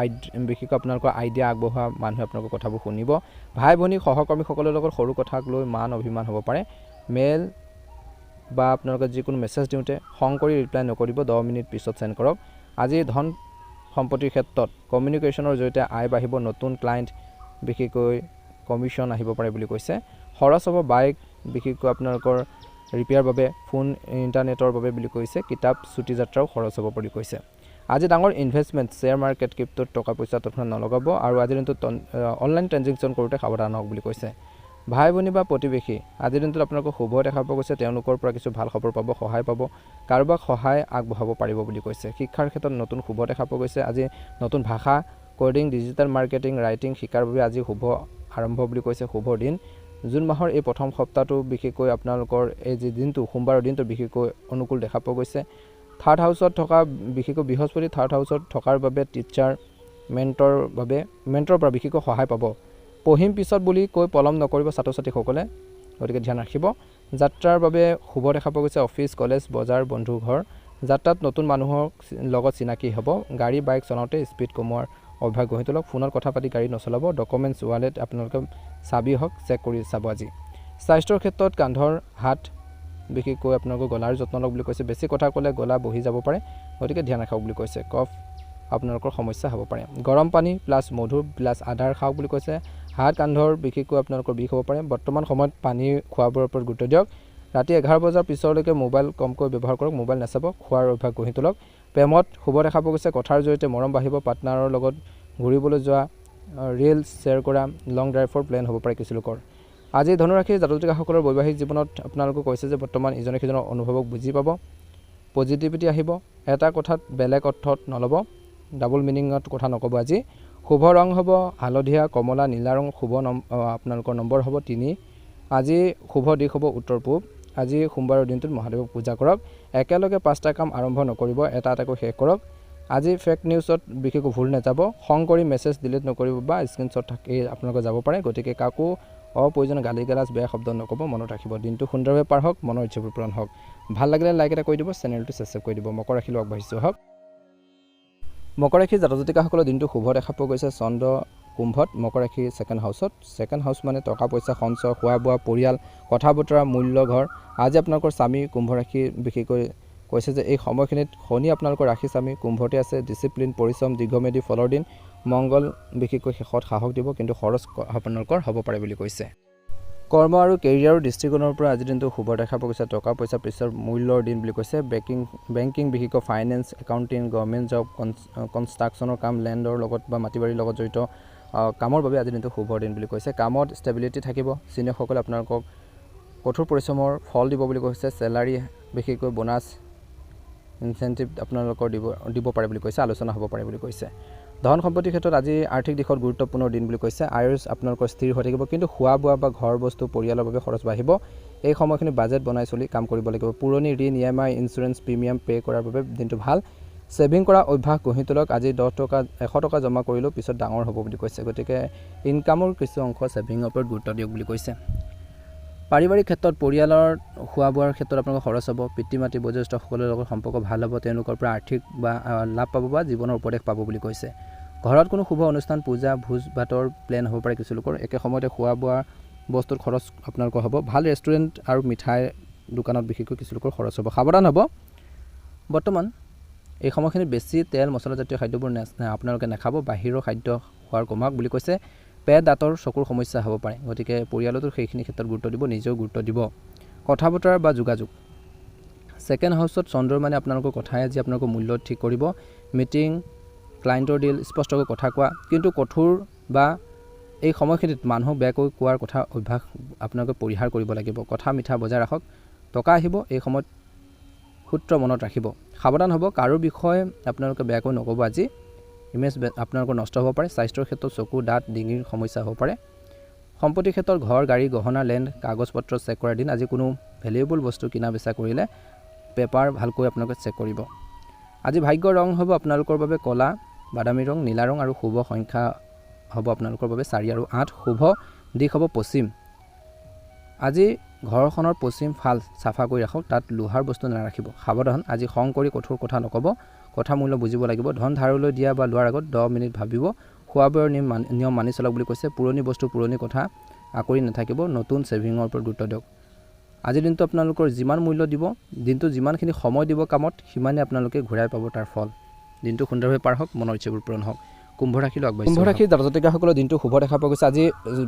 বিশেষকৈ আপোনালোকৰ আইডিয়া আগবঢ়োৱা মানুহে আপোনালোকৰ কথাবোৰ শুনিব। ভাই ভনী সহকৰ্মীসকলৰ লগত সৰু কথাক লৈ মান অভিমান হ'ব পাৰে। মেইল বা আপোনালোকে যিকোনো মেছেজ দিওঁতে খং কৰি ৰিপ্লাই নকৰিব, 10 মিনিট পিছত চেণ্ড কৰক। আজি ধন সম্পত্তিৰ ক্ষেত্ৰত কমিউনিকেশ্যনৰ জৰিয়তে আয় বাঢ়িব, নতুন ক্লায়েণ্ট বিশেষকৈ কমিশ্যন আহিব পাৰে বুলি কৈছে। খৰচ হ'ব বাইক, বিশেষকৈ আপোনালোকৰ ৰিপেয়াৰ বাবে, ফোন ইণ্টাৰনেটৰ বাবে বুলি কৈছে। কিতাপ, ছুটি যাত্ৰাও খৰচ হ'ব বুলি কৈছে। আজি ডাঙৰ ইনভেষ্টমেণ্ট, শ্বেয়াৰ মাৰ্কেট, ক্ৰিপ্ট'ত টকা পইচা তৎক্ষণাত নলগাব আৰু আজিৰ দিনটোত অনলাইন ট্ৰেঞ্জেকশ্যন কৰোঁতে সাৱধান হওক বুলি কৈছে। ভাই ভনী বা প্ৰতিবেশী, আজিৰ দিনটোত আপোনালোকক শুভ দেখা পোৱা গৈছে। তেওঁলোকৰ পৰা কিছু ভাল খবৰ পাব, সহায় পাব, কাৰোবাক সহায় আগবঢ়াব পাৰিব বুলি কৈছে। শিক্ষাৰ ক্ষেত্ৰত নতুন শুভ দেখা পোৱা গৈছে। আজি নতুন ভাষা, কোডিং, ডিজিটেল মাৰ্কেটিং, ৰাইটিং শিকাৰ বাবে আজি শুভ আৰম্ভ বুলি কৈছে, শুভ দিন। জুন মাহৰ এই প্ৰথম সপ্তাহটো বিশেষকৈ আপোনালোকৰ এই যি দিনটো সোমবাৰৰ দিনটো বিশেষকৈ অনুকূল দেখা পোৱা গৈছে। 3rd হাউচত থকা বিশেষকৈ বৃহস্পতি 3rd হাউচত থকাৰ বাবে টিচাৰ, মেণ্টৰৰ পৰা বিশেষকৈ সহায় পাব। পঢ়িম পিছত বুলি কৈ পলম নকৰিব ছাত্ৰ ছাত্ৰীসকলে, গতিকে ধ্যান ৰাখিব। যাত্ৰাৰ বাবে শুভ দেখা পোৱা গৈছে। অফিচ, কলেজ, বজাৰ, বন্ধু ঘৰ যাত্ৰাত নতুন মানুহৰ লগত চিনাকি হ'ব। গাড়ী বাইক চলাওঁতে স্পীড কমোৱাৰ অভ্যাস গঢ়ি তোলক। ফোনত কথা পাতি গাড়ী নচলাব। ডকুমেণ্টছ, ৱালেট আপোনালোকে চাবি হওক চেক কৰি চাব। আজি স্বাস্থ্যৰ ক্ষেত্ৰত কান্ধৰ হাত, বিশেষকৈ আপোনালোকৰ গলাৰ যত্ন লওক বুলি কৈছে। বেছি কথা ক'লে গলা বহি যাব পাৰে, গতিকে ধ্যান ৰাখক বুলি কৈছে। কফ আপোনালোকৰ সমস্যা হ'ব পাৰে। গৰম পানী প্লাছ মধু প্লাছ আধাৰ খাওক বুলি কৈছে। হাত কান্ধৰ বিশেষকৈ আপোনালোকৰ বিষ হ'ব পাৰে। বৰ্তমান সময়ত পানী খোৱা-বোৱাৰ ওপৰত গুৰুত্ব দিয়ক। ৰাতি 11 বজাৰ পিছলৈকে মোবাইল কমকৈ ব্যৱহাৰ কৰক। মোবাইল নাচাব। খোৱাৰ অভ্যাস গঢ়ি তোলক। প্ৰেমত শুভ দেখা পোৱা গৈছে। কথাৰ জৰিয়তে মৰম বাঢ়িব। পাৰ্টনাৰৰ লগত ঘূৰিবলৈ যোৱা, ৰিলছ শ্বেয়াৰ কৰা, লং ড্ৰাইভৰ প্লেন হ'ব পাৰে কিছু লোকৰ। আজি ধনুৰাশিৰ জাতক জাতিকাসকলৰ বৈবাহিক জীৱনত আপোনালোকে কৈছে যে বৰ্তমান ইজনে সিজনৰ অনুভৱক বুজি পাব, পজিটিভিটি আহিব। এটা কথাত বেলেগ অৰ্থত নল'ব, ডাবল মিনিঙত কথা নক'ব। আজি শুভ ৰং হ'ব হালধীয়া, কমলা, নীলা ৰং। শুভ আপোনালোকৰ নম্বৰ হ'ব 3। আজি শুভ দিশ হ'ব উত্তৰ পূব। আজি সোমবাৰৰ দিনটোত মহাদেৱক পূজা কৰক। একেলগে 5টা কাম আৰম্ভ নকৰিব, এটা এটাকৈ শেষ কৰক। আজি ফেক নিউজত বিশেষকৈ ভুল নাযাব। খং কৰি মেছেজ ডিলিট নকৰিব বা স্ক্ৰীনশ্বট থাকি আপোনালোকে যাব পাৰে, গতিকে কাকো অপ্ৰয়োজনীয় গালি গালাজ, বেয়া শব্দ নক'ব। মনত ৰাখিব, দিনটো সুন্দৰভাৱে পাৰ হওক, মনৰ ইচ্ছাবোৰ পূৰণ হওক। ভাল লাগিলে লাইক এটা কৰি দিব, চেনেলটো ছাবস্ক্ৰাইব কৰি দিব। মকৰ ৰাশিলৈ আগবাঢ়িছোঁ হওক। মকৰ ৰাশিৰ জাতক জাতিকাসকলৰ দিনটো শুভ দেখা পোৱা গৈছে। চন্দ্ৰ কুম্ভত, মকৰ ৰাশিৰ 2nd হাউচত। 2nd হাউচ মানে টকা পইচা, সঞ্চয়, খোৱা বোৱা, পৰিয়াল, কথা বতৰা, মূল্য ঘৰ। আজি আপোনালোকৰ স্বামী কুম্ভ ৰাশি বিশেষকৈ কৈছে যে এই সময়খিনিত শনি আপোনালোকৰ ৰাশি স্বামী কুম্ভতে আছে। ডিচিপ্লিন, পৰিশ্ৰম, দীৰ্ঘম্যাদী ফলৰ দিন। মংগল বিশেষকৈ শেষত সাহস দিব, কিন্তু খৰচ আপোনালোকৰ হ'ব পাৰে বুলি কৈছে। কৰ্ম আৰু কেৰিয়াৰৰ দৃষ্টিকোণৰ পৰা আজিৰ দিনটো শুভ দেখা পোৱা গৈছে। টকা পইচা পিছৰ মূল্যৰ দিন বুলি কৈছে। বেংকিং বিশেষকৈ ফাইনেন্স, একাউণ্টিং, গভৰ্ণমেণ্ট জব, কনষ্ট্ৰাকশ্যনৰ কাম, লেণ্ডৰ লগত বা মাটি বাৰীৰ লগত জড়িত কামৰ বাবে আজিৰ দিনটো শুভ দিন বুলি কৈছে। কামত ষ্টেবিলিটি থাকিব। চিনিয়ৰসকলে আপোনালোকক কঠোৰ পৰিশ্ৰমৰ ফল দিব বুলি কৈছে। চেলাৰী বিশেষকৈ বোনাছ, ইনচেণ্টিভ আপোনালোকৰ দিব পাৰে বুলি কৈছে। আলোচনা হ'ব পাৰে বুলি কৈছে। ধন সম্পত্তিৰ ক্ষেত্ৰত আজি আৰ্থিক দিশত গুৰুত্বপূৰ্ণ দিন বুলি কৈছে। আয়ুষ আপোনালোকৰ স্থিৰ হৈ থাকিব, কিন্তু খোৱা বোৱা বা ঘৰ বস্তু পৰিয়ালৰ বাবে খৰচ বাঢ়িব। এই সময়খিনি বাজেট বনাই চলি কাম কৰিব লাগিব। পুৰণি ঋণ, EMI, ইঞ্চুৰেঞ্চ প্ৰিমিয়াম পে' কৰাৰ বাবে দিনটো ভাল। ছেভিং কৰা অভ্যাস গঢ়ি তোলক। আজি 100 টকা জমা কৰিলেও পিছত ডাঙৰ হ'ব বুলি কৈছে, গতিকে ইনকামৰ কিছু অংশ ছেভিঙৰ ওপৰত গুৰুত্ব দিয়ক বুলি কৈছে। পাৰিবাৰিক ক্ষেত্ৰত পৰিয়ালৰ খোৱা বোৱাৰ ক্ষেত্ৰত আপোনালোকৰ খৰচ হ'ব পিতৃ মাতৃ বয়োজ্যেষ্ঠ সকলোৰে লগত সম্পৰ্ক ভাল হ'ব তেওঁলোকৰ পৰা আৰ্থিক বা লাভ পাব বা জীৱনৰ উপদেশ পাব বুলি কৈছে ঘৰত কোনো শুভ অনুষ্ঠান পূজা ভোজ ভাতৰ প্লেন হ'ব পাৰে কিছু লোকৰ একে সময়তে খোৱা বোৱা বস্তুৰ খৰচ আপোনালোকৰ হ'ব ভাল ৰেষ্টুৰেণ্ট আৰু মিঠাই দোকানত বিশেষকৈ কিছু লোকৰ খৰচ হ'ব সাৱধান হ'ব বৰ্তমান এই সময়খিনিত বেছি তেল মছলাজাতীয় খাদ্যবোৰ আপোনালোকে নাখাব বাহিৰৰ খাদ্য খোৱাৰ কমাওক বুলি কৈছে পেট দাঁতৰ চকুৰ সমস্যা হ'ব পাৰে গতিকে পৰিয়ালতো সেইখিনি ক্ষেত্ৰত গুৰুত্ব দিব নিজেও গুৰুত্ব দিব কথা বতৰা বা যোগাযোগ ছেকেণ্ড হাউচত চন্দ্ৰৰ মানে আপোনালোকৰ কথাই আজি আপোনালোকৰ মূল্য ঠিক কৰিব মিটিং ক্লায়েণ্টৰ ডিল স্পষ্টকৈ কথা কোৱা কিন্তু কঠোৰ বা এই সময়খিনিত মানুহক বেয়াকৈ কোৱাৰ কথা অভ্যাস আপোনালোকে পৰিহাৰ কৰিব লাগিব কথা মিঠা বজাই ৰাখক টকা আহিব এই সময়ত সূত্ৰ মনত ৰাখিব সাৱধান হ'ব কাৰো বিষয়ে আপোনালোকে বেয়াকৈ নক'ব আজি ইমেজ আপোনালোকৰ নষ্ট হ'ব পাৰে স্বাস্থ্যৰ ক্ষেত্ৰত চকু দাঁত ডিঙিৰ সমস্যা হ'ব পাৰে সম্পত্তিৰ ক্ষেত্ৰত ঘৰ গাড়ী গহনা লেণ্ড কাগজ পত্ৰ চেক কৰাৰ দিন আজি কোনো ভেলিউবল বস্তু কিনা বেচা কৰিলে পেপাৰ ভালকৈ আপোনালোকে চেক কৰিব আজি ভাগ্যৰ ৰং হ'ব আপোনালোকৰ বাবে ক'লা বাদামী ৰং নীলা ৰং আৰু শুভ সংখ্যা হ'ব আপোনালোকৰ বাবে 4 আৰু 8 শুভ দিশ হ'ব পশ্চিম আজি ঘৰখনৰ পশ্চিম ফাল চাফা কৰি ৰাখক তাত লোহাৰ বস্তু নাৰাখিব সাৱধান আজি খং কৰি কঠোৰ কথা নক'ব কথা মূল্য বুজিব লাগিব ধন ধাৰলৈ দিয়া বা লোৱাৰ আগত 10 মিনিট ভাবিব খোৱা বোৱাৰ নিয়ম মানি চলক বুলি কৈছে পুৰণি বস্তু পুৰণি কথা আকৰি নাথাকিব নতুন ছেভিঙৰ ওপৰত গুৰুত্ব দিয়ক আজিৰ দিনটো আপোনালোকৰ যিমান মূল্য দিব দিনটো যিমানখিনি সময় দিব কামত সিমানে আপোনালোকে ঘূৰাই পাব তাৰ ফল দিনটো সুন্দৰভাৱে পাৰ হওক মনৰ ইচ্ছাবোৰ পূৰণ হওক কুম্ভ ৰাশিলৈ আগবাঢ়িছে কুম্ভ ৰাশিৰ জাতকসকলৰ দিনটো শুভ দেখা পোৱা গৈছে আজি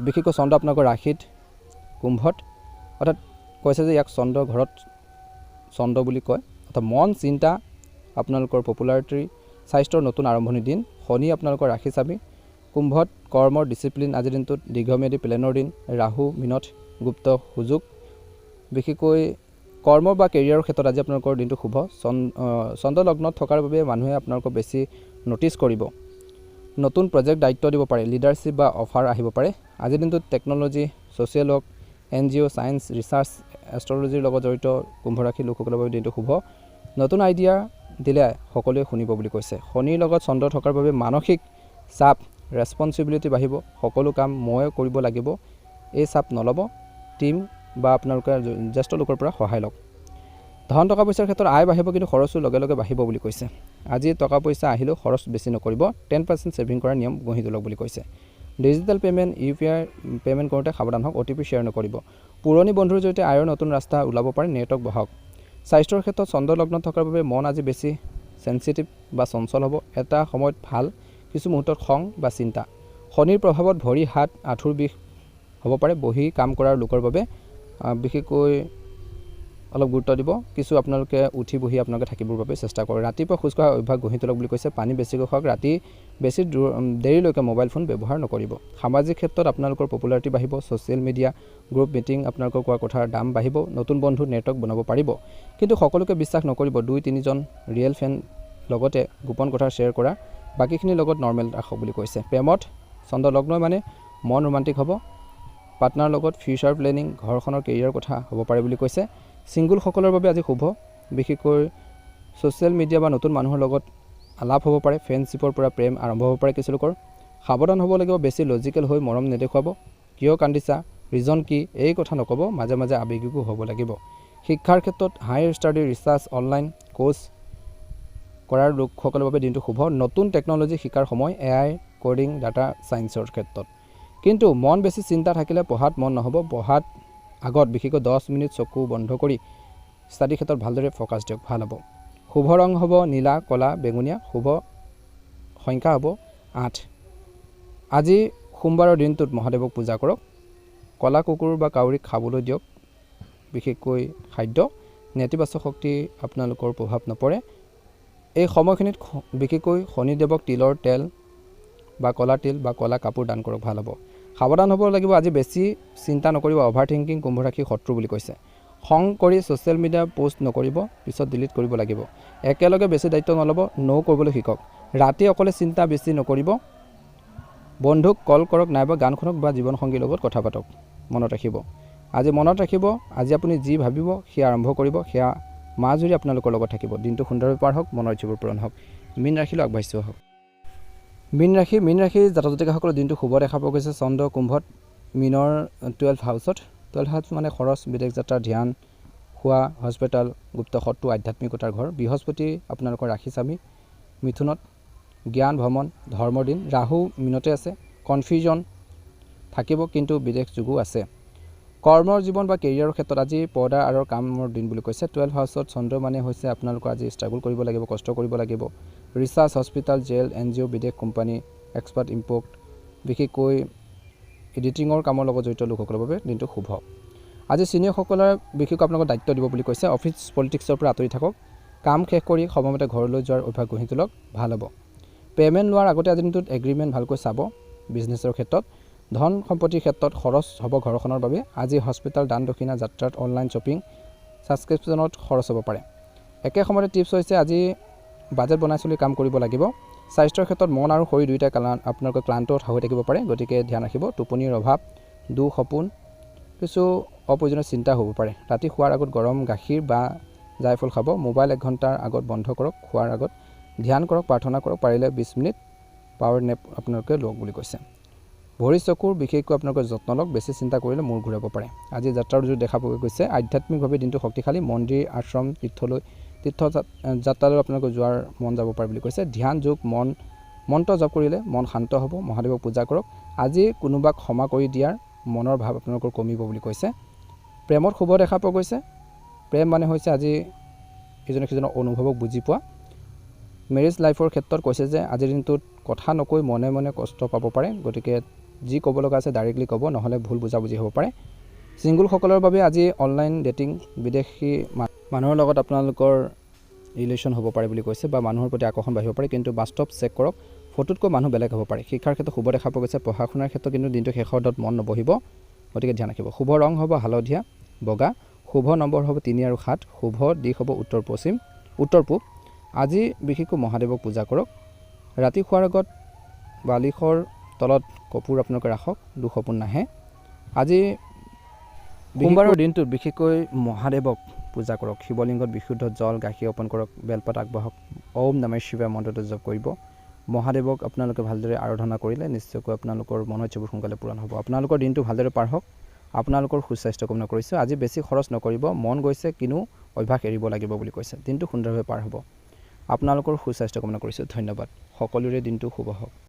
বিশেষকৈ চন্দ্ৰ আপোনালোকৰ ৰাশিত কুম্ভত অৰ্থাৎ কৈছে যে ইয়াক চন্দ্ৰ ঘৰত চন্দ্ৰ বুলি কয় অৰ্থাৎ মন চিন্তা আপোনালোকৰ পপুলাৰিটি স্বাস্থ্যৰ নতুন আৰম্ভণিৰ দিন শনি আপোনালোকৰ ৰাশি চাবি কুম্ভত কৰ্মৰ ডিচিপ্লিন আজিৰ দিনটোত দীৰ্ঘম্যাদী প্লেনৰ দিন ৰাহু মিনত গুপ্ত সুযোগ বিশেষকৈ কৰ্ম বা কেৰিয়াৰৰ ক্ষেত্ৰত আজি আপোনালোকৰ দিনটো শুভ চন্দ্ৰ লগ্নত থকাৰ বাবে মানুহে আপোনালোকক বেছি ন'টিছ কৰিব নতুন প্ৰজেক্ট দায়িত্ব দিব পাৰে লিডাৰশ্বিপ বা অফাৰ আহিব পাৰে আজিৰ দিনটোত technology social work NGO science research এষ্ট্ৰলজিৰ লগত জড়িত কুম্ভ ৰাশিৰ লোকসকলৰ বাবে দিনটো শুভ নতুন আইডিয়া দিলে সকলোৱে শুনিব বুলি কৈছে শনিৰ লগত চন্দ্ৰ থকাৰ বাবে মানসিক চাপ ৰেছপন্সিবিলিটি বাঢ়িব সকলো কাম ময়ে কৰিব লাগিব এই চাপ নল'ব টিম বা আপোনালোকৰ জ্যেষ্ঠ লোকৰ পৰা সহায় লওক ধন টকা পইচাৰ ক্ষেত্ৰত আয় বাঢ়িব কিন্তু খৰচো লগে লগে বাঢ়িব বুলি কৈছে আজি টকা পইচা আহিলেও খৰচ বেছি নকৰিব 10% ছেভিং কৰাৰ নিয়ম গঢ়ি তোলক বুলি কৈছে ডিজিটেল পে'মেণ্ট UPI পে'মেণ্ট কৰোঁতে সাৱধান হওক OTP শ্বেয়াৰ নকৰিব পুৰণি বন্ধুৰ জৰিয়তে আয়ৰ নতুন ৰাস্তা ওলাব পাৰে নেটৱৰ্ক বঢ়াওক স্বাস্থ্যৰ ক্ষেত্ৰত চন্দ্ৰ লগ্নত থকাৰ বাবে মন আজি বেছি সেনচিটিভ বা চঞ্চল হ'ব এটা সময়ত ভাল কিছু মুহূৰ্তত খং বা চিন্তা শনিৰ প্ৰভাৱত ভৰি হাত আঁঠুৰ বিষ হ'ব পাৰে বহি কাম কৰাৰ লোকৰ বাবে বিশেষকৈ অলপ গুৰুত্ব দিব কিছু আপোনালোকে উঠি বহি আপোনালোকে থাকিবৰ বাবে চেষ্টা কৰক ৰাতিপুৱা খোজ কঢ়া অভ্যাস গঢ়ি তোলক বুলি কৈছে পানী বেছিকৈ খাওক ৰাতি বেছি দেৰিলৈকে মোবাইল ফোন ব্যৱহাৰ নকৰিব সামাজিক ক্ষেত্ৰত আপোনালোকৰ পপুলাৰিটি বাঢ়িব ছ'চিয়েল মিডিয়া গ্ৰুপ মিটিং আপোনালোকৰ কোৱা কথাৰ দাম বাঢ়িব নতুন বন্ধু নেটৱৰ্ক বনাব পাৰিব কিন্তু সকলোকে বিশ্বাস নকৰিব 2-3 জন ৰিয়েল ফেন লগতে গোপন কথা শ্বেয়াৰ কৰা বাকীখিনিৰ লগত নৰ্মেল ৰাখক বুলি কৈছে প্ৰেমত চন্দ্ৰ লগ্ন মানে মন ৰোমান্টিক হ'ব পাৰ্টনাৰ লগত ফিউচাৰ প্লেনিং ঘৰখনৰ কেৰিয়াৰ কথা হ'ব পাৰে বুলি কৈছে ছিংগুলসকলৰ বাবে আজি শুভ বিশেষকৈ ছ'চিয়েল মিডিয়া বা নতুন মানুহৰ লগত আলাপ হ'ব পাৰে ফ্ৰেণ্ডশ্বিপৰ পৰা প্ৰেম আৰম্ভ হ'ব পাৰে কিছু লোকৰ সাৱধান হ'ব লাগিব বেছি লজিকেল হৈ মৰম নেদেখুৱাব কিয় কান্দিছা ৰিজন কি এই কথা নক'ব মাজে মাজে আৱেগিকো হ'ব লাগিব শিক্ষাৰ ক্ষেত্ৰত higher study research online course কৰাৰ লোকসকলৰ বাবে দিনটো শুভ নতুন টেকন'লজি শিকাৰ সময় AI কোডিং ডাটা ছায়েন্সৰ ক্ষেত্ৰত কিন্তু মন বেছি চিন্তা থাকিলে পঢ়াত মন নহ'ব পঢ়াত আগত বিশেষকৈ 10 মিনিট চকু বন্ধ কৰি ষ্টাডি ক্ষেত্ৰত ভালদৰে ফ'কাছ দিয়ক ভাল হ'ব শুভ ৰং হ'ব নীলা ক'লা বেঙুনীয়া শুভ সংখ্যা হ'ব 8 আজি সোমবাৰৰ দিনটোত মহাদেৱক পূজা কৰক ক'লা কুকুৰ বা কাউৰীক খাবলৈ দিয়ক বিশেষকৈ খাদ্য নেতিবাচক শক্তি আপোনালোকৰ প্ৰভাৱ নপৰে এই সময়খিনিত বিশেষকৈ শনিদেৱক তিলৰ তেল বা ক'লা তিল বা ক'লা কাপোৰ দান কৰক ভাল হ'ব সাৱধান হ'ব লাগিব আজি বেছি চিন্তা নকৰিব অভাৰ থিংকিং কুম্ভ ৰাশি শত্ৰু বুলি কৈছে খং কৰি ছ'চিয়েল মিডিয়া পোষ্ট নকৰিব পিছত ডিলিট কৰিব লাগিব একেলগে বেছি দায়িত্ব নল'ব ন' কৰিবলৈ শিকক ৰাতি অকলে চিন্তা বেছি নকৰিব বন্ধুক কল কৰক নাইবা গান শুনক বা জীৱনসংগীৰ লগত কথা পাতক মনত ৰাখিব আজি মনত ৰাখিব আজি আপুনি যি ভাবিব সেয়া আৰম্ভ কৰিব সেয়া মাজুৰি আপোনালোকৰ লগত থাকিব দিনটো সুন্দৰভাৱে পাৰ হওক মনৰ ইচ্ছাবোৰ পূৰণ হওক মীন ৰাশিলৈ আগবাঢ়িছোঁ হওক মীন ৰাশি জাতক জাতিকাসকলৰ দিনটো শুভ দেখা পোৱা গৈছে চন্দ্ৰ কুম্ভত মীনৰ 12 হাউচত 12 হাউচ মানে খৰচ, বিদেশ যাত্ৰা, ধ্যান, খোৱা, হস্পিটেল, গুপ্ত শত্ৰু, আধ্যাত্মিকতাৰ ঘৰ। বৃহস্পতি আপোনালোকৰ ৰাশি স্বামী মিথুনত, জ্ঞান, ভ্ৰমণ, ধৰ্মৰ দিন। ৰাহু মিনতে আছে, কনফিউজন থাকিব কিন্তু বিদেশ যোগো আছে। কৰ্মৰ জীৱন বা কেৰিয়াৰৰ ক্ষেত্ৰত আজি পৰ্দাৰ আঁৰৰ কামৰ দিন বুলি কৈছে। 12 হাউচত চন্দ্ৰ মানে হৈছে আপোনালোকৰ আজি ষ্ট্ৰাগল কৰিব লাগিব, কষ্ট কৰিব লাগিব। ৰিচাৰ্চ, হস্পিটেল, জেল, NGO, বিদেশ, কোম্পানী, এক্সপাৰ্ট, ইম্পৰ্ট, বিশেষকৈ এডিটিঙৰ কামৰ লগত জড়িত লোকসকলৰ বাবে দিনটো শুভ। আজি চিনিয়ৰসকলৰ বিশেষকৈ আপোনালোকক দায়িত্ব দিব বুলি কৈছে। অফিচ পলিটিক্সৰ পৰা আঁতৰি থাকক, কাম শেষ কৰি সময়মতে ঘৰলৈ যোৱাৰ অভ্যাস গঢ়ি তোলক, ভাল হ'ব। পে'মেণ্ট লোৱাৰ আগতে আজি দিনটোত এগ্ৰিমেণ্ট ভালকৈ চাব। বিজনেছৰ ক্ষেত্ৰত, ধন সম্পত্তিৰ ক্ষেত্ৰত খৰচ হ'ব ঘৰখনৰ বাবে। আজি হস্পিটেল, দান দক্ষিণা, যাত্ৰাত, অনলাইন শ্বপিং, ছাবস্ক্ৰিপশ্যনত খৰচ হ'ব পাৰে। একে সময়তে টিপছ হৈছে আজি বাজেট বনাই চলি কাম কৰিব লাগিব। স্বাস্থ্যৰ ক্ষেত্ৰত মন আৰু শৰীৰ দুয়োটাই আপোনালোকৰ ক্লান্ত হৈ থাকিব পাৰে, গতিকে ধ্যান ৰাখিব। টোপনিৰ অভাৱ, সপোন, কিছু অপ্ৰয়োজনীয় চিন্তা হ'ব পাৰে। ৰাতি শোৱাৰ আগত গৰম গাখীৰ বা জায়ফল খাব। মোবাইল 1 ঘণ্টাৰ আগত বন্ধ কৰক। খোৱাৰ আগত ধ্যান কৰক, প্ৰাৰ্থনা কৰক, পাৰিলে 20 মিনিট পাৱাৰ নেপ আপোনালোকে লওক বুলি কৈছে। ভৰি চকুৰ বিশেষকৈ আপোনালোকৰ যত্ন লওক, বেছি চিন্তা কৰিলে মূৰ ঘূৰাব পাৰে। আজি যাত্ৰাৰ যুগ দেখা পোৱা গৈছে। আধ্যাত্মিকভাৱে দিনটো শক্তিশালী। মন্দিৰ, আশ্ৰম, তীৰ্থযাত্ৰালৈ আপোনালোকে যোৱাৰ মন যাব পাৰে বুলি কৈছে। ধ্যান, যোগ, মন্ত্ৰ জপ কৰিলে মন শান্ত হ'ব। মহাদেৱক পূজা কৰক। আজি কোনোবাক ক্ষমা কৰি দিয়াৰ মনৰ ভাৱ আপোনালোকৰ কমিব বুলি কৈছে। প্ৰেমত শুভ দেখা পোৱা গৈছে। প্ৰেম মানে হৈছে আজি ইজনে সিজনৰ অনুভৱক বুজি পোৱা। মেৰেজ লাইফৰ ক্ষেত্ৰত কৈছে যে আজিৰ দিনটোত কথা নকৈ মনে মনে কষ্ট পাব পাৰে, গতিকে যি ক'ব লগা আছে ডাইৰেক্টলি ক'ব, নহ'লে ভুল বুজাবুজি হ'ব পাৰে। ছিংগুলসকলৰ বাবে আজি অনলাইন ডেটিং, বিদেশী মানুহৰ লগত আপোনালোকৰ ৰিলেশ্যন হ'ব পাৰে বুলি কৈছে, বা মানুহৰ প্ৰতি আকৰ্ষণ বাঢ়িব পাৰে, কিন্তু বাস্তৱ চেক কৰক। ফটোতকৈ মানুহ বেলেগ হ'ব পাৰে। শিক্ষাৰ ক্ষেত্ৰত শুভ দেখা পোৱা গৈছে। পঢ়া শুনাৰ ক্ষেত্ৰত কিন্তু দিনটো শেষৰ দত মন নবহিব, গতিকে ধ্যান ৰাখিব। শুভ ৰং হ'ব হালধীয়া, বগা। শুভ নম্বৰ হ'ব 3 আৰু 7। শুভ দিশ হ'ব উত্তৰ পূব। আজি বিশেষকৈ মহাদেৱক পূজা কৰক। ৰাতি শোৱাৰ আগত বালিশৰ তলত কপোৰ আপোনালোকে ৰাখক, সপোন নাহে। আজি সোমবাৰৰ দিনটোত বিশেষকৈ মহাদেৱক পূজা কৰক। শিৱলিংগত বিশুদ্ধ জল, গাখীৰ অৰ্পণ কৰক, বেলপাত আগবঢ়াওক। ওম নমঃ শিৱায় মন্ত্ৰটো জপ কৰিব। মহাদেৱক আপোনালোকে ভালদৰে আৰাধনা কৰিলে নিশ্চয়কৈ আপোনালোকৰ মনৰ ইচ্ছাবোৰ সোনকালে পূৰণ হ'ব। আপোনালোকৰ দিনটো ভালদৰে পাৰ হওক। আপোনালোকৰ সুস্বাস্থ্য কামনা কৰিছোঁ। আজি বেছি খৰচ নকৰিব। মন গৈছে কিন্তু অভ্যাস এৰিব লাগিব বুলি কৈছে। দিনটো সুন্দৰভাৱে পাৰ হ'ব। আপোনালোকৰ সুস্বাস্থ্য কামনা কৰিছোঁ। ধন্যবাদ। সকলোৰে দিনটো শুভ হওক।